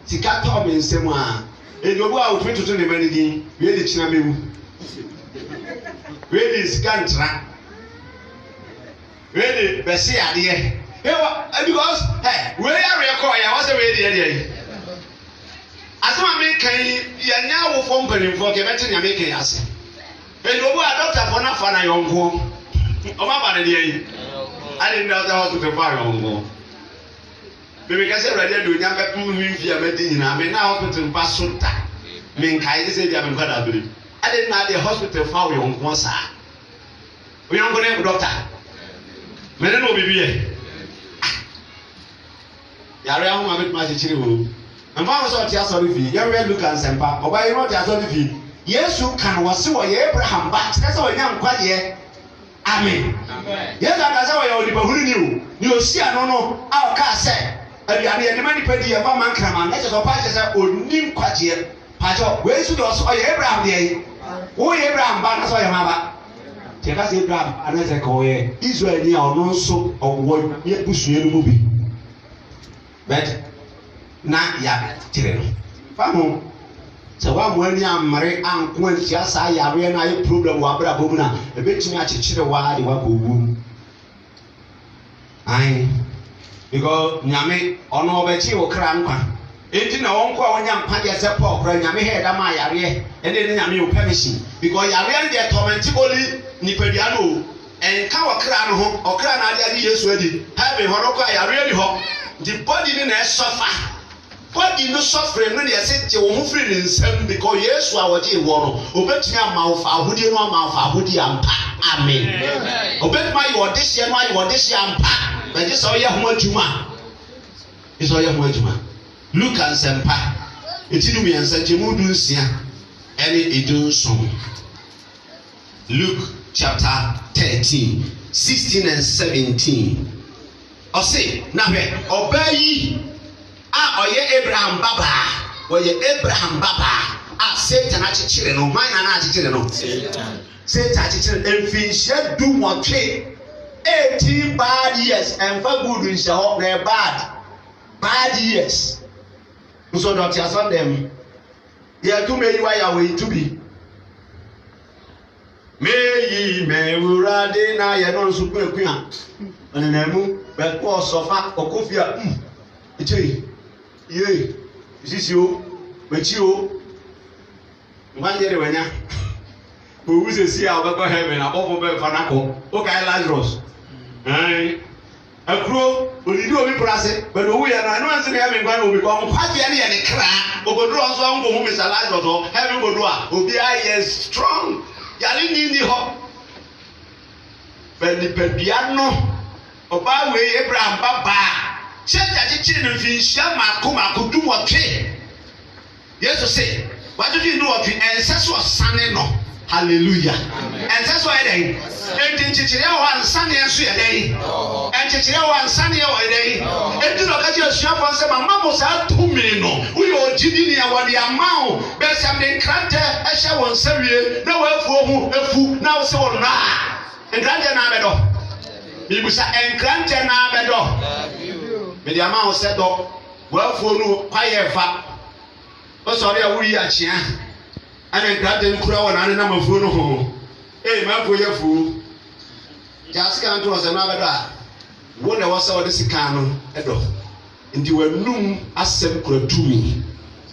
Tika Tommy and Semua. And you go out to the money, really Chinabu. Really Scantra. Really Bessia, dear. Because, hey, where are you calling? I was a radio. As I make a now company for getting a making us. And you go out of Bonafana, your home. Oh, my body. I didn't know the hospital fire on home. Because I read you never moving via Medina. I mean, now hospital Basuta. Mean Kai said, I'm going to believe. I didn't know the hospital for your own sir. We are going to have a doctor. Men will be here. Yaria, I'm a bit much chill. And Papa saw Tiasoli fee. You read Luke and Sempa, or by your Tiasoli fee. Yes, you can was so Abraham, but that's all young quite yet. Amen. Yes, I saw your neighborhood knew. You see, I don't know our car said. And the money per year, one man come and let us pass or name quite yet. Pacho, where should also Abraham day? Oh, Abraham, but I your mother. Take us Abraham, and as I call Israel near no so of what yet push you movie. But not yet, children. Famo. So one when you are married and when just I have a problem, Wabra Bumuna, a bit too much children while you walk womb. Aye. Because Nyame ono obechi wo kranka enti na wonko a wonya mpa de se Paul kra Nyame head am ayare and then Nyame wo permission because yare dey torment only nipadua no enka wo kra no ho okra na ade Yesu adi heaven ho no ko ayare ni ho the body ni na suffer body no suffer no dey say je wo ho free ni nsem because Yesu a wode wo no obetumi ama wo fa ahudi no ama wo fa ahudi ampa amen obetuma yi wo de hye no ayi wo de hye ampa. But this all your juma. It's all your juma. Look and Sempa. It's in me and Santimudusia. And it do so. Luke chapter 13, 16 and 17. Or say, Nabe, obey ye. Ah, or ye Abraham Baba. Or ye Abraham Baba. a Satan akyekyere no man na akyekyere no Satan akyekyere emfinhyia du motwe 18 bad years and for good in shall they bad years so don't you understand them yeah to me you are way to be me urade na ye no so kwaku a onenemu be ko sofa okofia echei ye sisio machio ngwanjere wanya bo wuse si a obeko heaven abofo be fanako o kai Lazarus akro onidi obi prase but owu ya na anwanse na heaven gwan obi ko kwafia ne ye ne kra ogodro so ngo hu Mr. Lazarus heaven godo a obi aye strong yale ni ho beni pediano oba we Abraham baba cheja chichiri no finhia mako dum otwe Yesu say what do you know of ancestral son no hallelujah ancestral eden enti chichiri ho ansane enso ye den en chichiri ho ansane ye wo den enti no ka je asuafo nse mama mo sa tumi no uyo ogidi ni awade amao be sam den krante ehye won sawie na wafuo hu efu na wo se won na enkrante na abedo bibusa enkrante na abedo me dia amao se do wafuo no kwaye fa o sori awuri achia ana enkrante nkura won ane na mafuo no ho mafuo yefu jaska nto se na abedo a wo na wasa wo de sika no edo ndi wanum asem kuratumi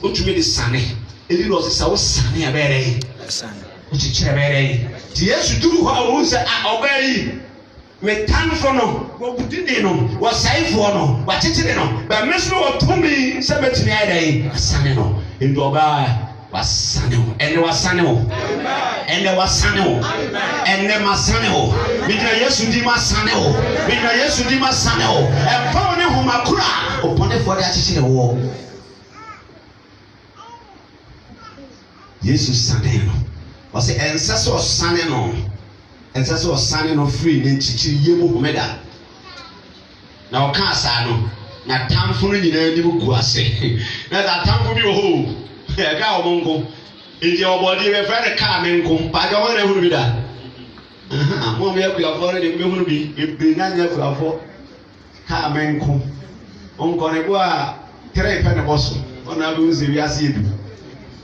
otumi de sane eli no se sawo sane abere sane uchichire abere ti Yesu duru ho awu se obere metanfo no wo budini no wo saifo no wa chichire no ba mesu wo tumi se betimi ayedai sane no ndi oba wasane ho ene wasane ho ene wasane ho ene masane ho bidra Yesu di masane ho bidra Yesu di masane ho e pa one ho makura opone for ya chichire wo Yesu sane no wase ensaso sane no free ne chichire yemu homeda na oka asa no na tamfo no nyina ni bugu ase na da tamfo bi ho ga omonko ndi obodi be fere ka menko pa jo na huru bi da mo me ku afo ne me huru bi e na nya ku afo ka menko onko ne bua tere pe ne boso ona bi uzi wi ase edu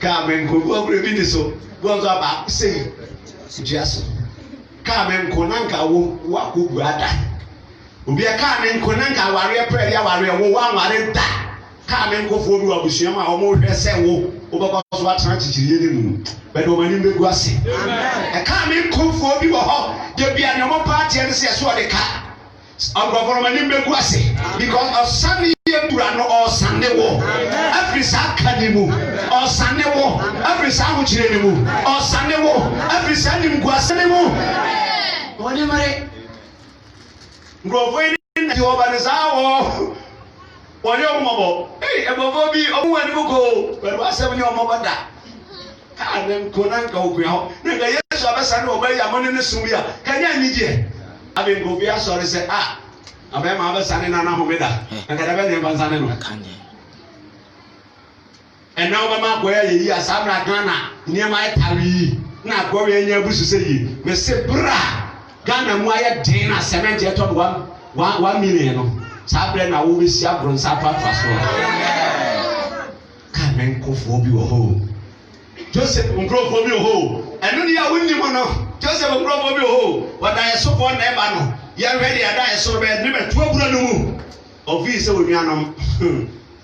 ka menko bo bre bi ni so bo zo ba sei jiaso ka menko nanka wo wa ku guada obi ka menko nanka ware pre ya ware wo wa ware da ka menko fo bi wa busua ma o mo hwe se wo obako so atran chichiriye ni mu bedo omani mbegu ase amen ka menko fo bi wo ho de bia ne mo party ne se so de ka agoforo mani mbegu ase because osane ye bura no osane wo afrisa kani mu osane wo afrisa ho chire ni mu osane wo afrisa ni mgu asane mu woni mare ngofo ni na oba ne sawo woni omobo ebobo bi omwani buko pero asem ni omobo da ka nem konanka okua ho ne ga Yesu abesa ne oba ya moni ne sum ya kanya nyije abe ngobi asore se abe ma abesa ne na na homeda nka da be ne banzane no ena oba ma ko ya yi asabra Ghana ni ma etari na ko we nya busu se yi me se bra Ghana mu aye den na cement e to 1 million no sabre na wo be si abron sa papa so ka men ko fo bi wo ho Joseph nkrofo bi wo ho enu ni a wonni mo no Joseph nkrofo bi wo ho wada yeso ko na eba no ye ready ada yeso be ni be to abura no mu ofi se onuanom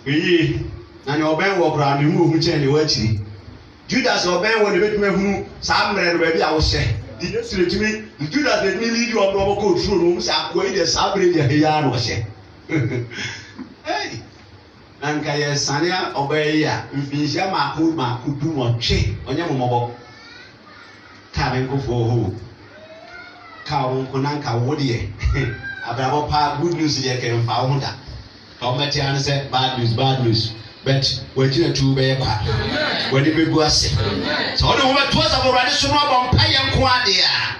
eyi na ne oben wo bra ne mu hu che ne wachi Judas oben wo ne betuma hu sa mre no ba bi a wo hye di Yesu retumi Judas de ni lead yo no ko tru no mu sa ko ide sa bre de ya no hye hey nanka ye sania obeya mfinhia mako du motwe onye momobo ka ben ko fo ho ka won ko nanka wodie abrabo pa good news ye ke mfa ho da ka meti an say bad news but wajina tu be kwa wani be gu ase so ono wo beto za borade so no abompa ye nko ade a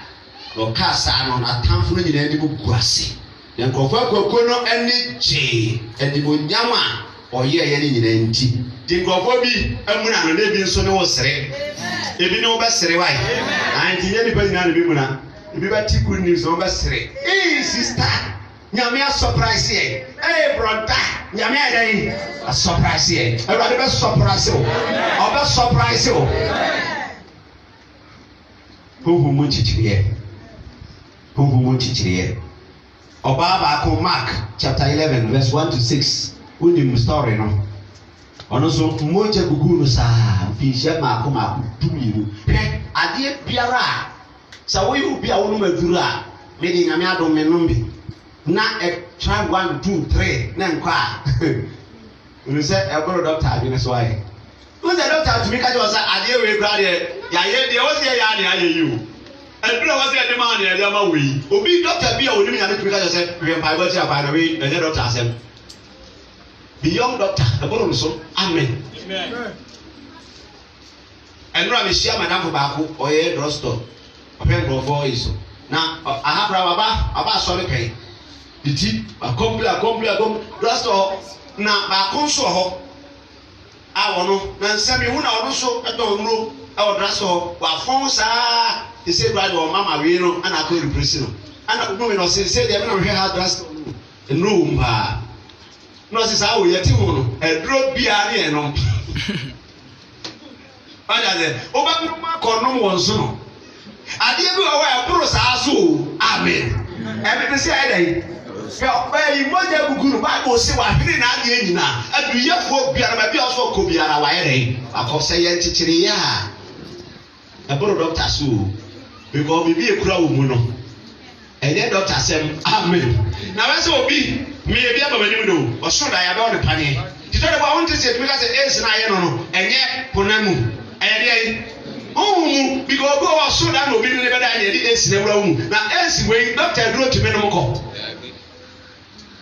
no ka sa no na tamfo nyina ni gu ase yankofo akwakwo no ani gye adibonyam a oye ye ni nyina nti di nkrofo bi amuna no na bi nso ne wo sere ebi ne wo be sere wai anti nye nipa nyina ne bi muna ebi ba ti good news wo be sere sister nyame a surprise here brother nyame a dey a surprise here everybody be surprise o be surprise o huhu mu chichiriye Oba baako Mark chapter 11 verse 1 to 6 unim story no ono so moja gugu no saa fiishe maako tumiru ade biara sa wo yu bia wo no maduru a me de nyame adom me nombi na try 1 2 3 na nkwa you say e go doctor abi ne so ai who the doctor to me ka jo say ade we kra de ya ye de wo say ya de aye you Ebile wasi ede ma ni ede ma we. Obi doctor bi a onimi ya ne tumi ka say we mpa go ti afa na we na doctor asem. Beyond doctor, the bottom so amen. Amen. Enra me share madam baako oye drugstore. Open go for iso. Na ahafra baba sorry pay. Diti akomple drugstore na baako so ho. Awono na nsami hu na ono so eto nro e o drugstore wa fon sa he say brother or mama we no ana ko repress no ana ko me no say dey me no hwe ha drugstore no mba no say sa wo yeti hu no edro bia ne no ada de o ba no ma ko no won so no ade bi wa e buru sa so amen e be say ai dai yo ba yi moja guguru ba ko se wa hiri na ade nyina aduyefo bia na ba bia so ko bia na wa yere akose ye nchichiri ya e buru doctor so because bibi ekura wo mu no ene doctor sem amen na we say obi me e bia baba nim do o so da ya be on pane ti to de ba won ti say mi ka say es na ye no enye ponamu eye dey mu because go wa so da no obi ne be da ye di es na wura mu na es we doctor duro ti me no ko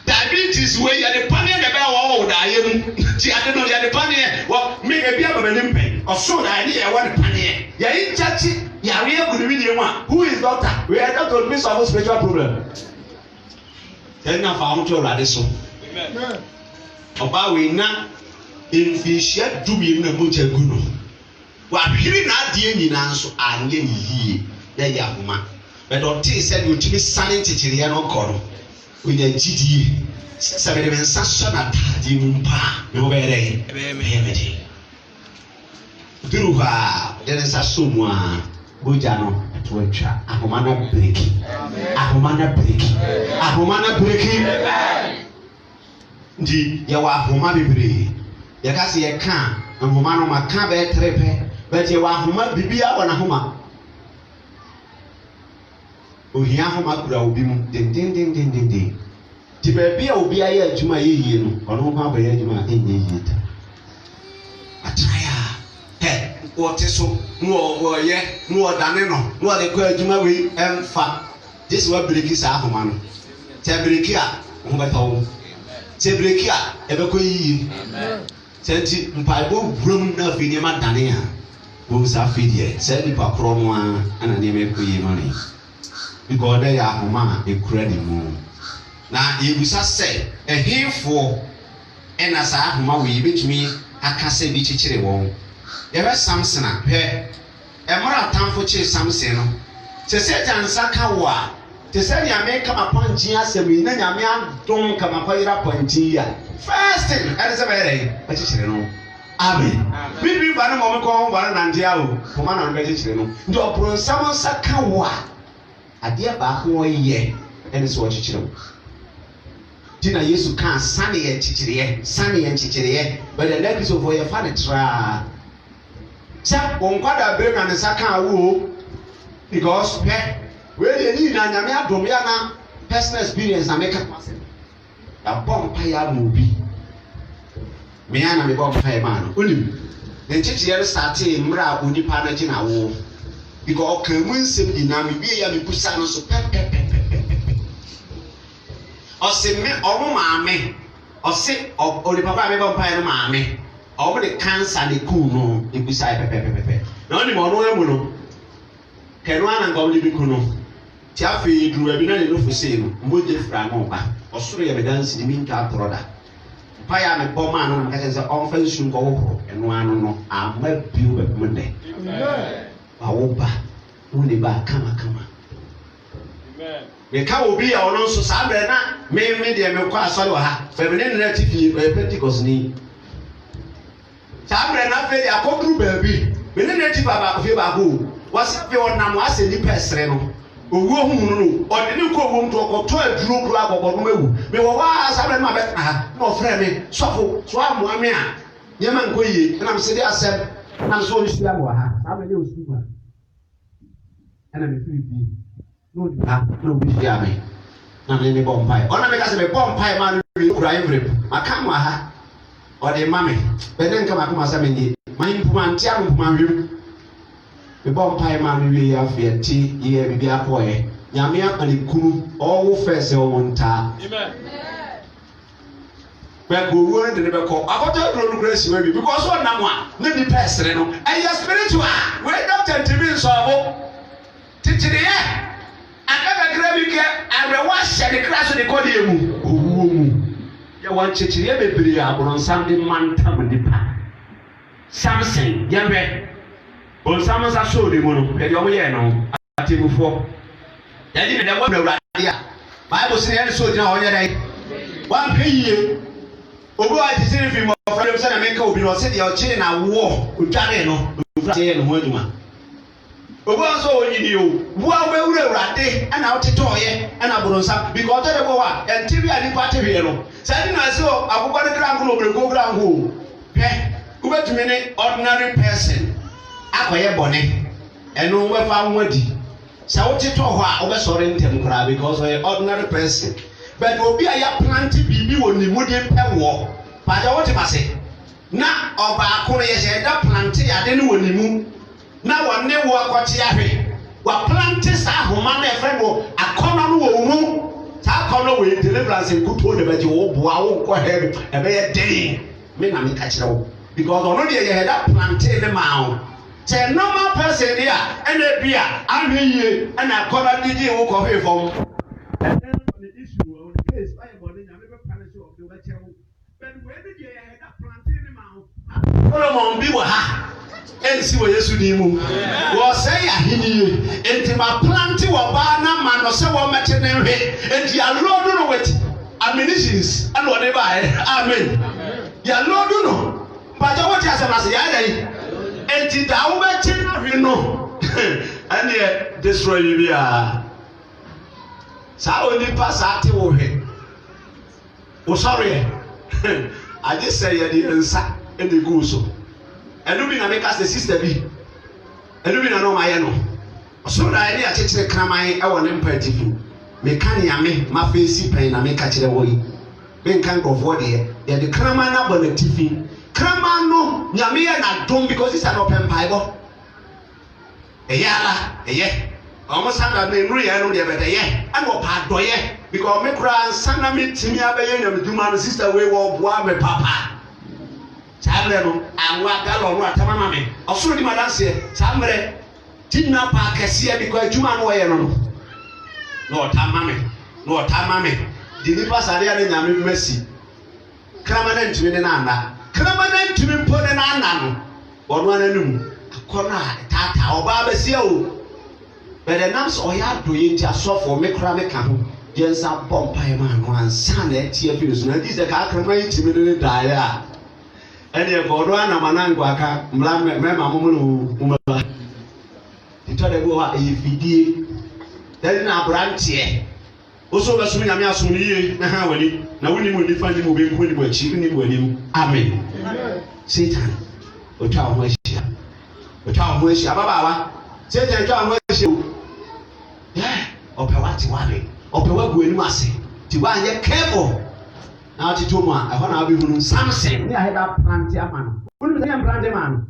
diabetes we ya de pane de be wo da ye mu ti ade no ya de pane wo me e bia baba nim pe o so da ye wo de pane ya in chachi ya we go be the one who is doctor we are not to miss our spiritual problem then na fa to rade so amen oba we na infisia dubi na moja guno wa hiri na ade nyina nso anye yie ya ya homa but o ti said you timi sane chichiri no koro we na gidie sabe de mensa so na tadi mpa me obere ebe diruha de nsa so mu a boja no to atwa ahoma na breki ndi ya wa ahoma bebre ya ka se ya ka ahoma no maka be trepe but ya wa ahoma bibia wona ahoma ohia ahoma kura obi mu den ti be bia obi aye adwuma yeye no ono ko abaye adwuma enye yeye ta ataya wote so no ye no dane no no de ko adwuma we emfa this wa breki sa ahoma no te breki a wo betawo te breki a e be ko yiyi amen senti mpaibo brum na fi ni ma dane a wo sa fi die se ni pa kro no ana ni me ko yi mani because they are ahoma e kura di mu na yebusa se ehefo ena sa ahoma we betumi akase bi chichire won yebe Samson a pe emra tamfo che Samson no se setan saka wa te se nya me kama panji asemi na nya me adom kama kwira panji ya first thing ene se bere ba chichire no amen bibi ba no mo ko ba na ndia o kuma na be chichire no ndi opro Samson saka wa ade ba ho ye ene so chichire no tina Yesu kan sane ye chichire but the next of for your fan tra sa onkwada bre na saka wo because we dey need na nyame adom ya na personal experience na make kwase ya bomb pa ya mobi me ya na me bomb pa ya man onim the chichire start mra onipa na gina wo because okamu nsem ina me bi ya me busa no so ose me omo maame ose ori papa me bomb pa ya no maame omo de cancer de ku no ebusa pepepepe na oni mo no emu no kenu ana ngom de ku no ti afi duru abi na le no fose no moje fra no ba osoro ye bedansi ni minka proda Paya me bomb and as an offense should go and one I might be with Monday. Awoba woni ba kama. Me ka obi a ono so sa bre na me de me kwa asori wa ha feminine relative Pentecost ni sa bre na fe ya kodru baabi me ne relative ba ko fe ba ko wasi fe onam ase ni pesre no owu ohunu no ode ni ko owu to ko to aduro kura gogo no mewu me wo wa sa bre ma be ha no frɛ me sofo so amoa me a nyema nko yie na me se de asɛm na so onisu ya wa ha sa bre de osu ba ana me free bi no be fear me na me bomb pie ona me ka se me bomb pie man we kura every aka ma ha o de mame be den ka ma kuma sa me ndi man puma ntia mo puma wiem me bomb pie man we ya fiati ye bi akoye nyame akani kunu owo fese o wonta amen be go wo de be ko akoto dro no grace we bi because on nam a na di pesere no e ya spiritual we doctor tv so abo titire akaka grabi ke abre wa hye de kraso de kodi emu owuo mu ya wan chechire bebiri aboron sam de mantam de pa Samson yembe on samosa show de mu no e de omo ye no atemufo ya di de wo na ya Bible say any so dina onye dai wan peye obo a ti sire fi mo fra dem say na me ka obi no say de o chire na wo odware no ofra say no ho aduma obo so onyini o wo a wewure urade ana otetoye ana boronsa because de bo wa entibi ani patebe no say di na so akokwa de kranko no brego kranko pe ubetumi ne ordinary person akoye bone eno we fa nwadi say oteto ho a obesore ntem kra because we ordinary person but obi a ya plant bibi woni mudi pewo pa ja wote mase na oba akoro ye je da plant ya de ne woni mu na wonne wo akote ahwe wa plant sa homa na efre no akono no wo mu ta akono we deliverance nkuto de baje wo boa wo nko he ebe ye dey me na me ka kire wo because ono de ye da plant ne ma ho te normal person dia ene bia ahwe na akono didi wo ko he fom and then on the issue on the case by body na me be punish of the bache wo but we de ye da plant ne ma ho Solomon bi wa ha ensi wo Yesu ni mu wo say ahiniye enti ma plant wo ba na ma no se wo mete ne hwe enti ya lodu no wet ammunitions and whatever amen ya lodu no ba ja wo ti asema se ya dai enti da wo mete na hwe no ane destroy you bia sa oni pass ate wo hwe wo sorry I just say ya di nsa e de go so enu bi na make us the sister bi enu bi na no ma ye no so na ye a chechire kraman e wo ne mpatifu me kan ya me ma face pen na me ka chire wo yi me kan go for de ye de kraman na bo na tifi kraman no nya me ye na dom because it's an open bible eyala eye omo sanda me nru ye no de be de ye and wo pa do ye because me kra sanda me timi abaye nya me duma no sister we wo boa me papa Sabre no anwa galo no atama me osoro di madanse sabre tinna pa kese bi ko adwuma no ye no no otama me di ni pasare ya nya me masi krama ntimi ne na anda krama ntimi mpo ne na anda no wono ananum akona tata oba ba sia o bede nam so ya do ye nti asofo me kra me ka ho yensa bompai ma no ansa na etie fi so na di se ka krama ntimi ne da ya ene bodo ana manango aka mla mema mumulu umaba itode bo ha efidie dan na branche oso basumi nyame asum niye na ha wani na woni mu nifa ni mu be nko ni bo achi ni bo anim amen satan otwa ho ahia baba satan otwa ho ahia opewati wale opewa gu enu ase ti wa ye careful na ti to ma e ho na abi hunu Samson ni aheda plant amano unu se yam plant man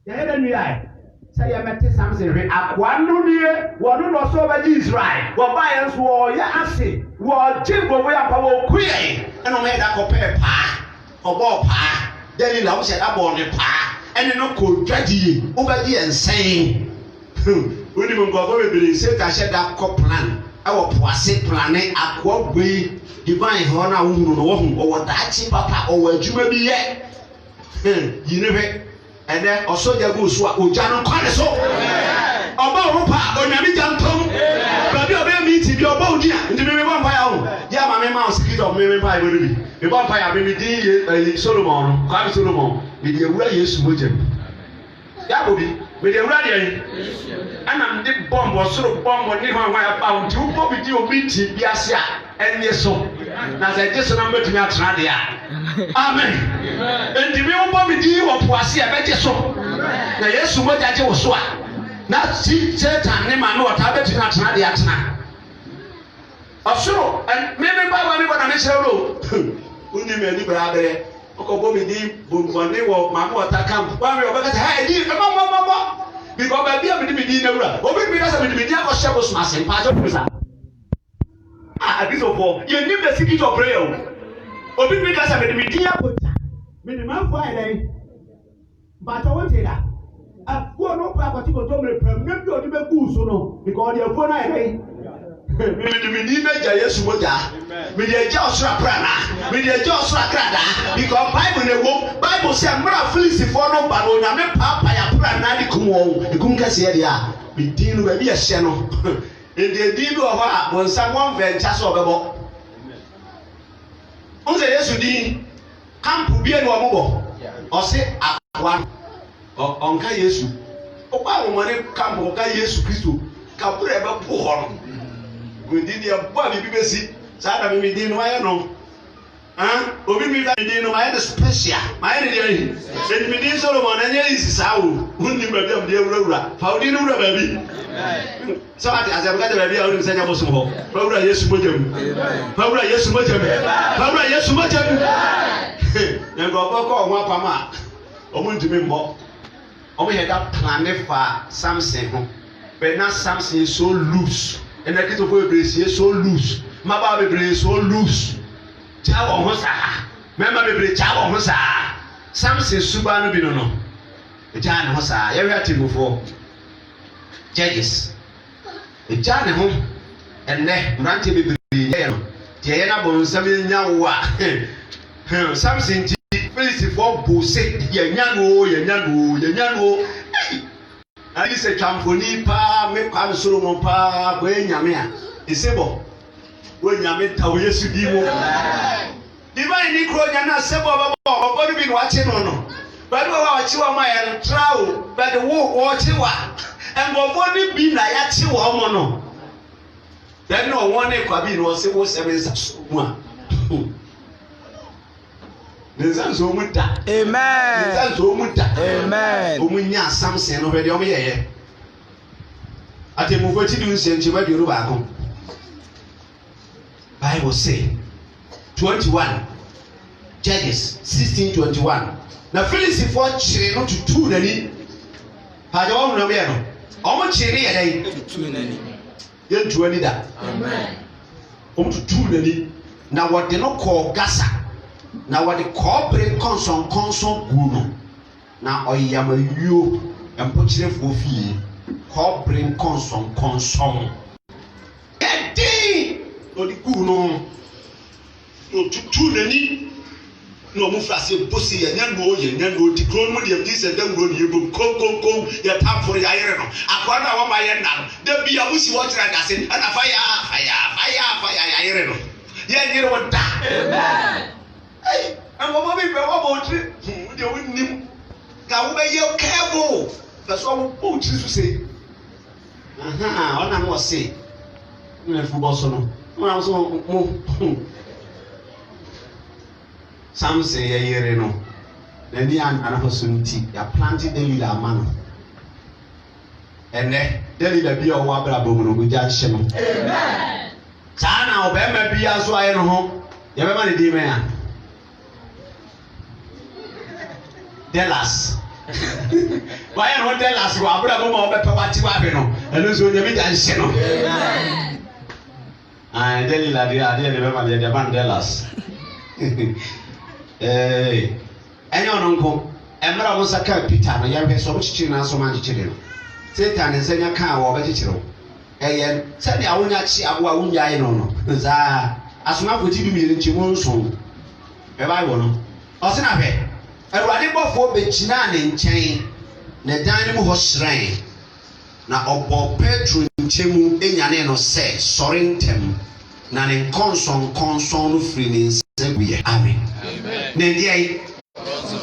ya heda nu ai say ya mete Samson hwe akwa no nie wono no so ba Israel wo ba ye so wo ya ase wo jimbo wo ya pa wo kuye eno me heda ko pe pa obo pa deli la wo se da bo ne pa ene no ko dwadiye wo ba di ensen woni mo nkofo bebre se ta hye da kɔ plan ɛwɔ poase plane akɔ gbe divine hɔ na wo hunu no wo hu ɔwɔ daachi papa ɔwɔ adwuma bi yɛ yine hwɛ ɛnɛ ɔsɔgya gu so a ogya no kɔ ne so ɔba wo pa onyame gya ntom baabi ɔbɛyɛ meeting bi ɔba wo di a nti me bɔ mpa ya wo yɛ ama me ma wo sikita ɔmo me mpa ya bɛ bi me bɔ mpa ya me din yɛ Solomon no Kwame Solomon me de awura Yesu mogya mu ya bo bi me de awura deɛ ana me de bomb ɔsoro bomb ne hwan hwan ba wo nti wo bɔ bi di obi ti bi ase a ɛne so na sɛ gye so na mbɛtumi atena deɛ a amen enti me wo bɔ bi di wɔ poase a bɛgye so na Yesu mogya gye wo so a na si Satan ne ma no wata betumi atena de atena ɔsoro me ba wa me bɔ na me hyerɛ ro woni me ani bra bere ɔkɔbɔ me di bombɔne wɔ ma mo wata camp wa me ɔbɛka sɛ ha edi mama because baabi a me di na wura obi bi ka sɛ me di akɔhyɛ bo soma se mpa so pesa adisofo ye nim the secret of prayer obi bi ka sɛ me di akɔta me di man fo ayɛ but I want that afuo no pa akɔti ko tomre pam na bi odi be gu so no because the afuo na ayɛ me di meja Yesu moja me di eja osra prana me di eja osra krada because Bible ne wo Bible say mra Filistifo no ba no nyame papa ya prana di kum wo ikum kase ye dia me di no ba bi ehye no e di bi wo ho a won sa won venture so obebo on say Yesu di camp bi enu omobo o say akwa onka Yesu o pa wo mane camp o ka Yesu Kristo ka bure be po ho no gudi dia bo bi besi sa da me di no aye no obi mi da di no aye special my ne dey se mi di Solomon na nye isi sa wo unni ba bi am de wura fa odi no wura ba bi so ati azem ga de ba bi a odi se nya bo so ho fa wura Yesu mojam fa wura Yesu mojam fa wura Yesu mojam na go ko ho apama omo ntimi mbo omo he da plan fa Samson ho but na Samson is so loose and the kid of Bebre so loose. Maba Bebre so loose. Chawo Hosa. Member Bebre Chawo Hosa. Samson Subano Binono. Jan Hosa. Every article for Judges. A Jan home and let Ranti Bebre. Tiana Bon Samuel Yawa. Samson Felicifo Bose. Yanyango. Ali se chamfoni pa me Kwame Solomon pa ko enyame a isebo wo nyame ta wo Yesu di mo divine ni kro nya na sebo baba obodu bi no ache no but wa ache wa ma ya trawo but wo ache wa engobo bi na ya che wa mo no then no one e kwa bi no se wo 7 sa mu a Nzanzo muta. Amen. Nzanzo muta. Amen. Omunya Samson no hwede omo yeye. Atemu foti du nsenchi ba biuru ba ko. Bible say 21 Judges 16:21. Na Filistifo chire no tutu nani. Haja wo no be no. Omo chire ye dai tutu nani. Ye tutu ani da. Amen. Omo tutu nani na wode no ko Gaza. Na what the corporate conson guno na oyamayo empochire fofi corporate conson edi odi guno no tutu nani no mu frase bosi ya nyano di kron mu de dise dem ro ni ebom kon ya tap for ya yere no akwa na wo ma ye na de bia musi wo tira gase ana fire ya yere no ye yere wo da amen. Hey, and what we about it? They wouldn't him. Can we be careful? That's what we put to say. Aha, all I must say. No football so no. Some say a year no. Then the opportunity. They planted the leader man. And then the leader be a wabra boom no judge shemo. Amen. Sana obema be as I know. You remember the day man. Delas. Why not Delas? Who are brother more better what you have no? And those who never done shit no. And then you are remember the man Delas. Hey, any uncle, Emra was a car Peter, and you have so much children and so much children. Satan and Senya can or vegetable. And send your own actually a wound I know. As much as you mean to one soul. A Bible. Osinabe. A radical for Bechinan in chain. The dynamo was shrine. Now, Obo Petru Chemu Enyaneno say, Sorrintem. Nanin conson free Sebuye. Amen. Nendia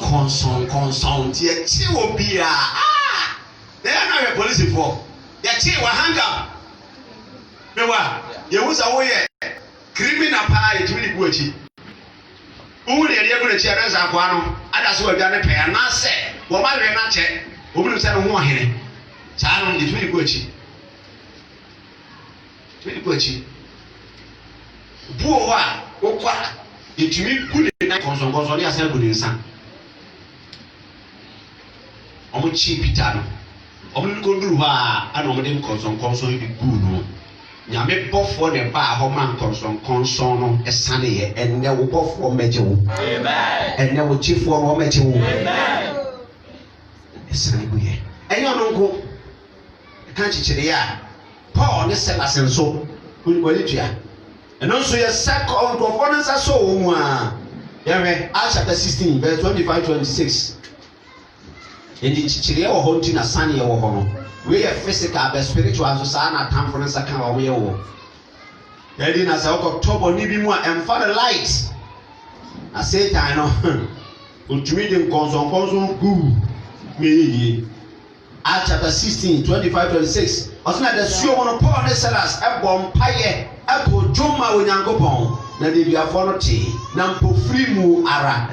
conson tia chiwo bia. Ah! They are not a police for. Their chiwa hang up. Mewa, you was away. Criminal pie to really good. Only a year with Cheras Aquano, others who have done a pay and not say, well, my not check. Who will send one here? Child is really good. Really good. Poor one, if you good enough conson, yes, I would son. Omo cheap pitano. Omo go do wa, and omo conson be good. Nyame bofo ne ba ho man conson no esane enne wo bofo meje wo. Amen. Enne wo chifo wo meje wo. Amen. Esane go ye. Enyo no nko. Kan chichire ya. Paul ne Silas nso. Kuni tua. Eno nso ye second of so wo a. Yewe Acts chapter 16 verse 25-26. Endi chichire wo ho nti na sane ye wo ho no. We are physical but spiritual so sa na time for nsa kan wa we wo. Yedi na sa October ni bi mu a emfa the light. Na Satan no. Utumi dem konson gu me. Acts chapter 16 25-26. Osina the suo wono Paul ne Silas ebom paye ebo dwoma onyankopon na de biafo no te na mpofiri mu ara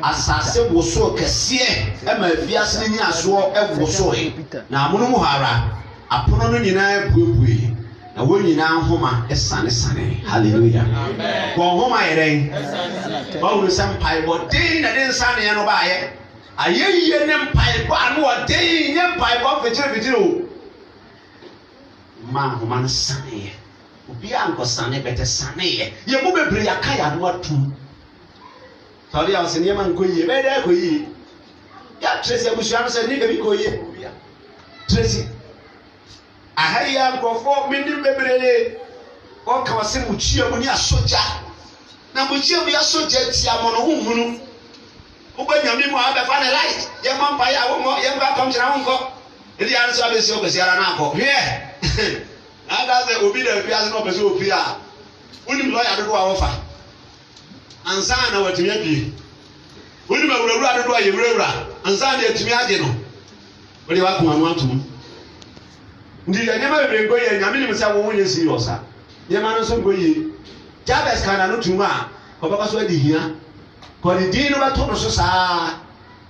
asase woso kese e ma afiase ni aso ewoso e na amono mu hara apono no nyina buebue na wo nyina homa esane hallelujah amen wo homa yeren ba wo sem pai bo din na den sane no ba ye ayeye ne pai bo anu o din nye pai bo fetire o ma homa no sane obi anko sane bete sane ye mo bebre yakaya no atu sorry I was near man koyi be dey koyi ya Tracy abusuan no say ni be bi koyi Tracy ahaya nkofo mindim bebrele o ka wase mu chia mu ni asoja na mu chia mu ya soja tia mo no hunhunu ubanyami mu abe fa ne light ye man pa ya wo mo ye ba kom jira wonko ili an so abesi o besi ara na akọ hwe ada se obi da fiase no besi ofi a unim lawyer do wa wofa ansa na watumi abi unim awurawura do wa ye wurawura ansa na yatumi age no wole wa ko anu atum ndi ya nyama bebre ngo ye nyame nim se wo wonye serious a ye ma no so ngo ye Jabez kana no tuma ko baka so adi hia ko di din no bato no so saa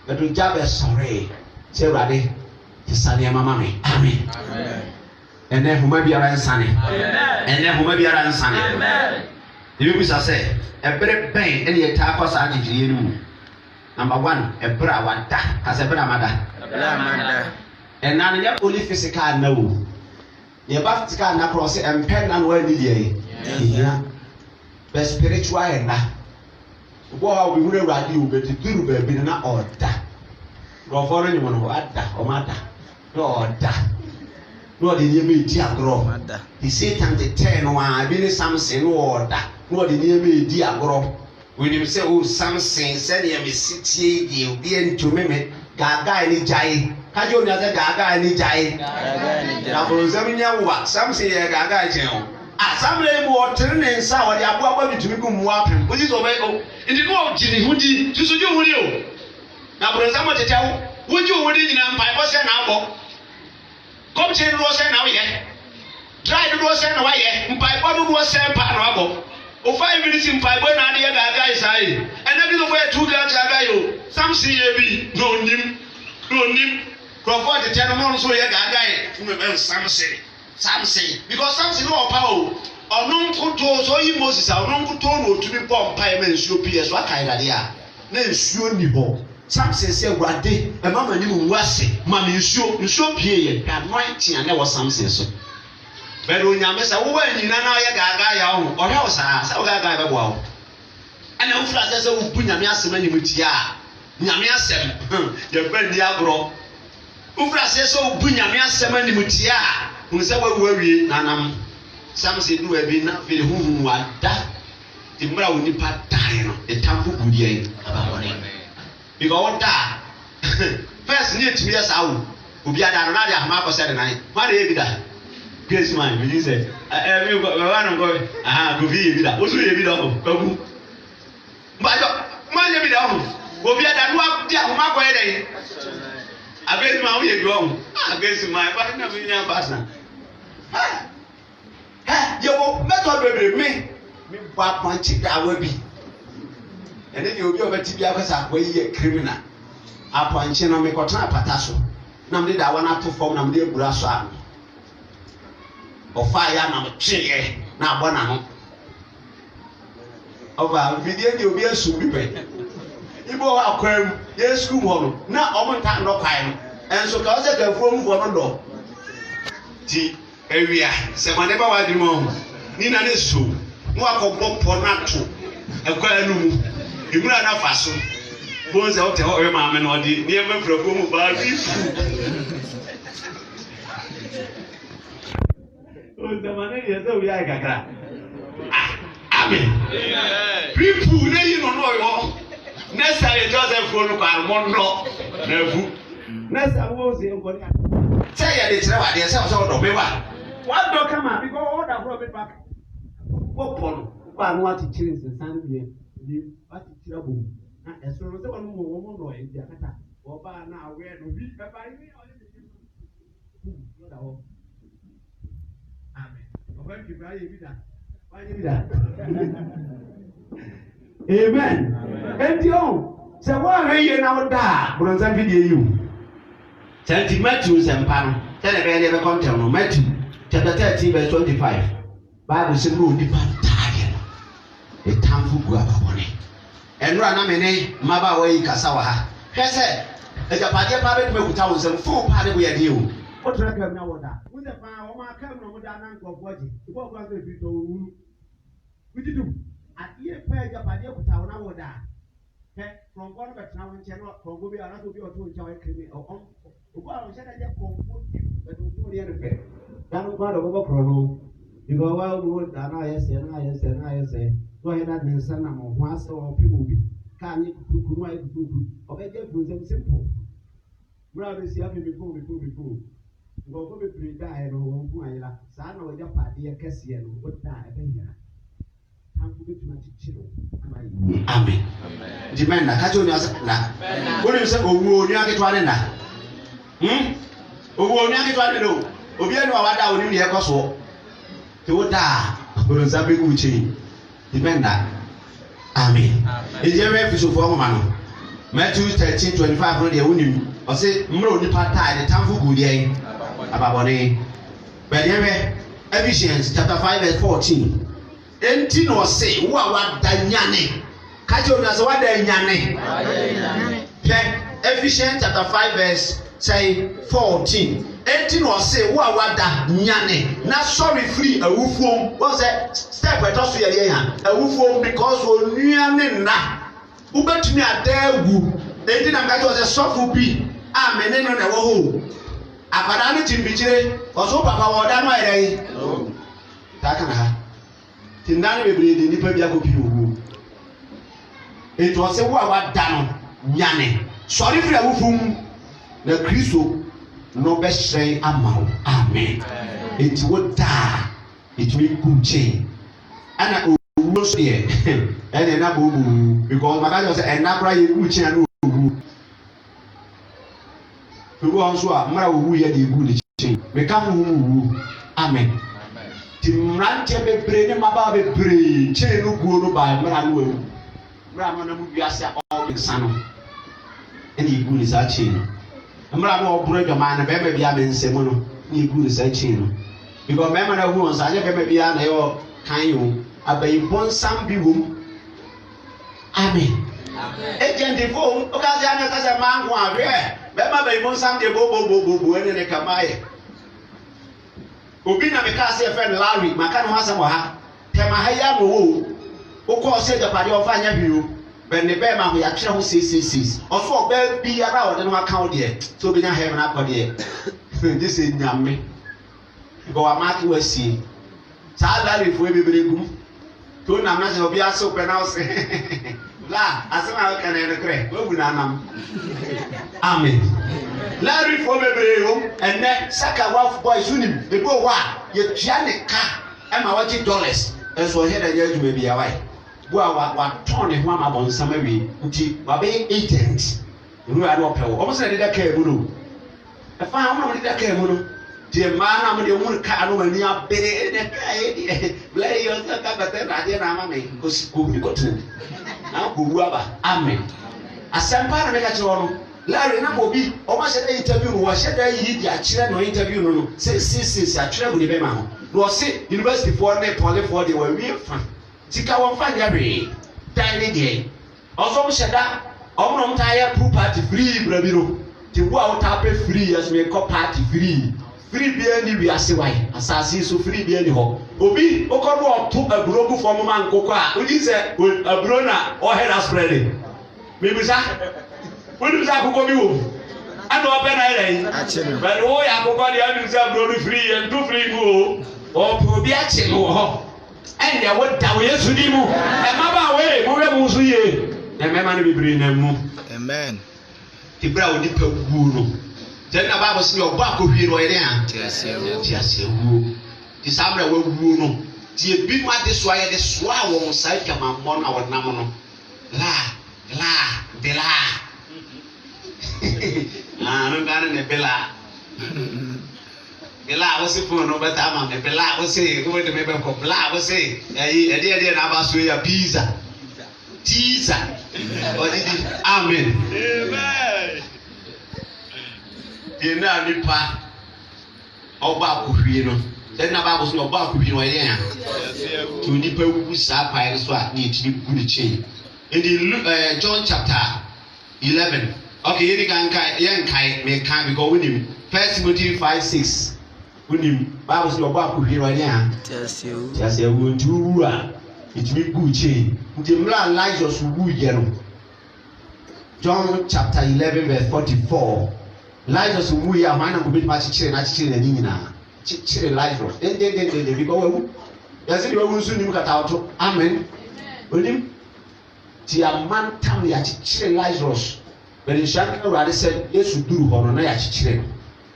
bedo Jabez sorry se urade tisane mama me amen ene homa biara nsane ene homa biara nsane Ebi bisa say ebre ben ene yeta akosa agigire no number 1 ebra wada kase ebra amada enna ne only physical na wo ye ba physical na cross empen na no ani die yeah but spiritual na wo ha obi huru awurade o beti duru ba bi na order go for any one ada o mada order no de nie me di agro the Satan the 10 wa bi ni Samson no order no de nie me di agro when you say oh Samson said ye me sitie di obi entumi me gaga ni jai kajo ni ase gaga ni jai na for zaminya wa Samson ye gaga jen asamle mu otrene nsa wo de aboa bitumi gu mu apem oji so be o ndi no jini hudi susuju hudi o na for zamo tetewo woji hudi nyina mpa bo se na abo kom che do se na wo ye try do se na wa ye mpa bo do se pa na abo o 5 minutes mpa bo na de ye gaga isai ena bi so boy 2 gaga yo Samson ye bi no nim Crawford the 10 months so ye gaga ye Samson because Samson no power onun kuto so yi Moses onun kuto no otumi bomb pa e ma nsuo PS wa kai dade a na nsuo ni ho Samson say urade e mama ni mu wase ma me nsuo pie ye anointing ane wo Samson so bedo nyame sa wo anyina na ye gaga ya ho o he sa wo gaga be bo ho ana wo fra se wo bu nyame asem ani mutia nyame asem ye ba ni agro ufra se so obunya me asem animtia hu se wawie nanam sam se du abi na fe hu wada ti mra woni pa dai no etamfo gudie because what da first ni etimi ya sawo obi ada no na dia ma ko se de nan ma de ebida grace man we say we wan go go bi ebida o so ebida o babu ba jo man ebida o obi ada no dia ma ko e dey against my way go against my but na me nya partner yo method bebre me ba punch da wa bi ene ni obi obeti bi akwasa kwa yi criminal aponche no me kotana pata so na me da wa na to form na me ebura so an ofa ya na me tweye na abona ho oba video ni obi asu bi pe ibo akwam ye school ho no na omonta no kwai no enso ka o se ka fuom fo no do ti ewia se mane ba wa di mo ni na ne so mo akogbo po na to ekwa anu mu imura na faso bonze o te ho e ma me no di ni e ma frafo mu ba bi fu o de mane ye so wi ai kakra amen people ne yi no no yo nessa ye Joseph fo no kwa mo no na fu nessa wo se ko ni say ye de kire wa de say so do be wa what do come up because all that from back wo pon kwa no ati kire se san bi ni ati kire bo na eso no se wonu mo no e dia kata wo ba na awe no bi be ba ni o ni da ho amen o ba ki ba ye bi da ba ye bi da amen endio se wa reye na wo da bronza video you Saint Matthew sempano tell be le be content no Matthew chapter 13 verse 25 Bible say no di patage e tamfu gu ababone enura na mene maba wa yi kasa wa ha hwese e japade pa be me kuta wo sem fu pa de bo ye de o o tra ka na wo da wo se pa o ma ka no mo da na nko boji ibo kwa se bi to wu wididu atiye pa japade kuta wo na wo da from God but now in channel from go be ana go be o to ncha e krimi o go a o se da je ko but o to ri ene pe dan go do go pro no because wa wo da na yes go ahead and mention na mo ho ase o people bi ka ni kukuru wa kukuru o be je fu simple bra be si afi before go be pre da e no wo fu ayira sa na wo ja pade e kese e no wo da e be yira amen dimena kajo ni asa na woni se owu oni aketwa ne na owu oni aketwa ne do obi enu awada oni ne ekoso te wo da bronza be ku chi dimena amen eje fi so fo mo ma no Matthew 13:25 no de woni o se mra oni pata de tamfu gudie ababone be de Ephesians chapter 5 verse 14 enti no se wo awada nyane kajo na se wada nyane Ephesians chapter 5 verse say 14 enti no se wo awada nyane na sorry free awufuom what say step we to so ye yan awufuom because onuane na ubetumi adagu enti na kajo se sofu bi amen no na wo ho apada no timbigire oso papa wo da no ayere ta kana ha tindane bebre de nipa bi akopi owo eto se wo awada no nyane sorry free awufum na Kristo no be shrei amawo amen enti wo da etumi kuche ana owo so ye ene na bo because maka say ena kra ye kuche na owo owo onso a mara owo ye de gu ne chi me ka hu amen timrante bebre ne maba bebre che no guo no ba mara no ewu mara no na mu biase a o insano ene igu ni sa che no mara no obro dwama na be be bia me nsemu no ni igu ni sa che no because me ma na hu on sa je be be bia na yo kan yo abayi bon sam bi wom amen ejende fo o ka ja na ka se ma nko awe be ma bayi bon sam de bo ene ne kamaye obi na me ka say friend Larry maka no asem ha tema ha ya no wo ko se japade o fa anya bi o bɛn ne bɛɛ ma ho yɛatwerɛ ho 666 ɔso ɔbaa biara a ɔde no aka wo deɛ sɛ obɛnya heaven akɔ deɛ gye sɛ nyame bɛ wamaake wasie saa larifoɔ bebree gum to nam na sɛ obi aso pɛ na wo se la asɛm a woka na ɛnokorɛ wabu no anam amen larifoɔ bebree wom ɛnɛ saka waf boys wonim ebi wɔ hɔ a yɛtua ne ka ɛma wɔgye dollars ɛnso ɔhɛ da nyɛ adwuma bi awae bo a watɔn ne ho ama bɔnsam awie nti wabɛyɛ agent nwura de ɔpɛ wɔ ɔmo sɛ deda kaa mu no ɛfa ha ɔmo deda kaa mu no deɛ mmaa na mo deɛ ɔmo kaa no ani abere ne kaa yɛ deɛ bla yɛ ɔsɛ ka bɛtɛ na adeɛ na ama me kosi kowi kɔtene na kowu aba amen asɛmpa na meka kyerɛ ɔno Larry na obi ɔmo ahyɛ dɛ interview no wɔhyɛ dɛ yi di akyerɛ no interview no no six akyerɛ gu ne bɛma ho na ɔse university foɔ ne polyfoɔ deɛ wɔawie fa sika wɔn fa nyɛ hwee dan ne deɛ ɔsɔ mo hyɛ da ɔmo na ɔmo taa yɛ pool party free bra bi no te wo a wɔtaa pɛ free yɛ so me kɔ party free bia ni wiase wae asase so free bia ni hɔ obi okɔ do ɔto aburo gu fɔm ma nkokɔ a oyi sɛ aburo na ɔhead aspread me bisa wọ́n sá àkókò mi wò ẹnu ọbẹ̀ náà yẹ yìí pẹ̀lú ó yẹ àkókò ni ẹnu sá àbúrò ní firi yẹn tó firi mu o ọ̀pọ̀ obi àkyè mi wọ̀ họ ẹnì ẹ̀wọ̀ da wọ̀ yẹsu ní mu ẹ̀ má bá wẹ̀ mo wẹ̀ mu nso yẹ ẹ̀ mẹ́ma ní bìbìrì nà mu tìbúrà wò nípa wúwo no jẹ́ni náà báwo sí ni ọ̀bọ̀ àkóhwie no ọ̀yẹ́ dẹ́yà ti àṣẹ wúwo ti sáà mìíràn wọ́n wúwo no ti ebi mu adi so ayẹ de so a wɔn sa atwama mmɔ no a wɔnam no laa no gane ne bela wose phone no beta ama me bela wose ko de me be ko bela wose ede na aba so ya pizza odidi amen ina nipa oba kohwie no den na ba so oba kohwie no ede ya to nipa wu sa pa so a ni tiri gu ni chain in John chapter 11. Okay, you can kai me can because with him. 1 Timothy 5:6. With him, Bible says about who here right now. Just you want to it will good chain. The man lies us who yellow. John chapter 11 verse 44. Lies us who are man and be much children and nina. Children lies us. Then we go. That's it. You will soon look at our amen. With him, the man tam ya children lies us. But in Shanka Radi said, yes, you do honor ya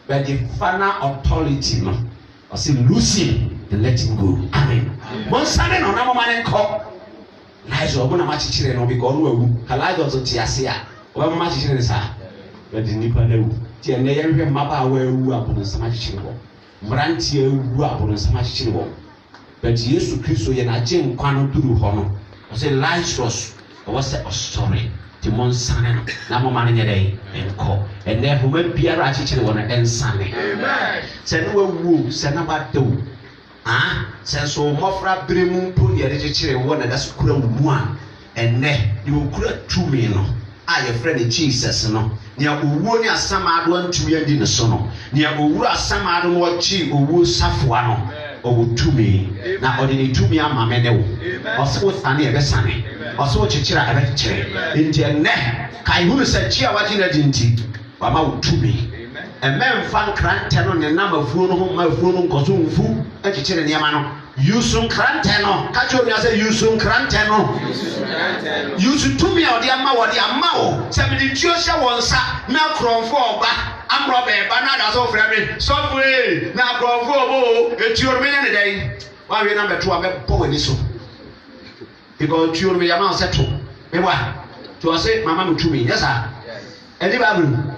but the final authority, no, I say, Lucy, and let him go. Amen. One Sunday, no, no man and call. Lies are going to match children, or because we Kalai was a Tiasia, or match children, sir. But the Nipa, the never mapa where we are upon the Samachino. Brantia, who are upon the Samachino. But yes, to Christo, and I Jim Quano do honor. I say, lies was, I was sorry. The Monsane, Namomani and Co. And therefore, when Pierre Achich won an Sane. Send woo, send about do. Ah, send so Mofra Brimum put your literature one that's one. And then you will create 2 million. I, your friend Jesus, no. Near Uwonia Samad 1 2 years in the son. Near Ura Samad Wachi, Uwu Safuano. Or 2 million. Now, only 2 million, my men. Also, Sunny, a Sunny. Also, Chichira, a lecture. In the neck, Kaihun said, Chia, what in a dinty. About 2 million. A man found Cranton and number of phone, my phone, Kosum, Fu, and Chichira Yamano. You soon Crantano. Catch you as a you soon Crantano. You should to me or the Ama or the Amao. 70 Chosha was now from 4 back. I'm Robert, but not as of Rabbi. Software now from 4 it's your million a day. Why we number 2 I'm poor in this one. Because you will amount settle. Me what? To say, Mamma to me, yes, sir. And the Bible.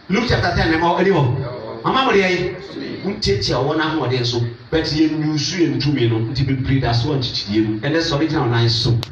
Look chapter 10 or anymore. Mamma, won't teach you 1 hour or so. But you knew 3 and 2 million to be breed as one to you. And that's original nice soup.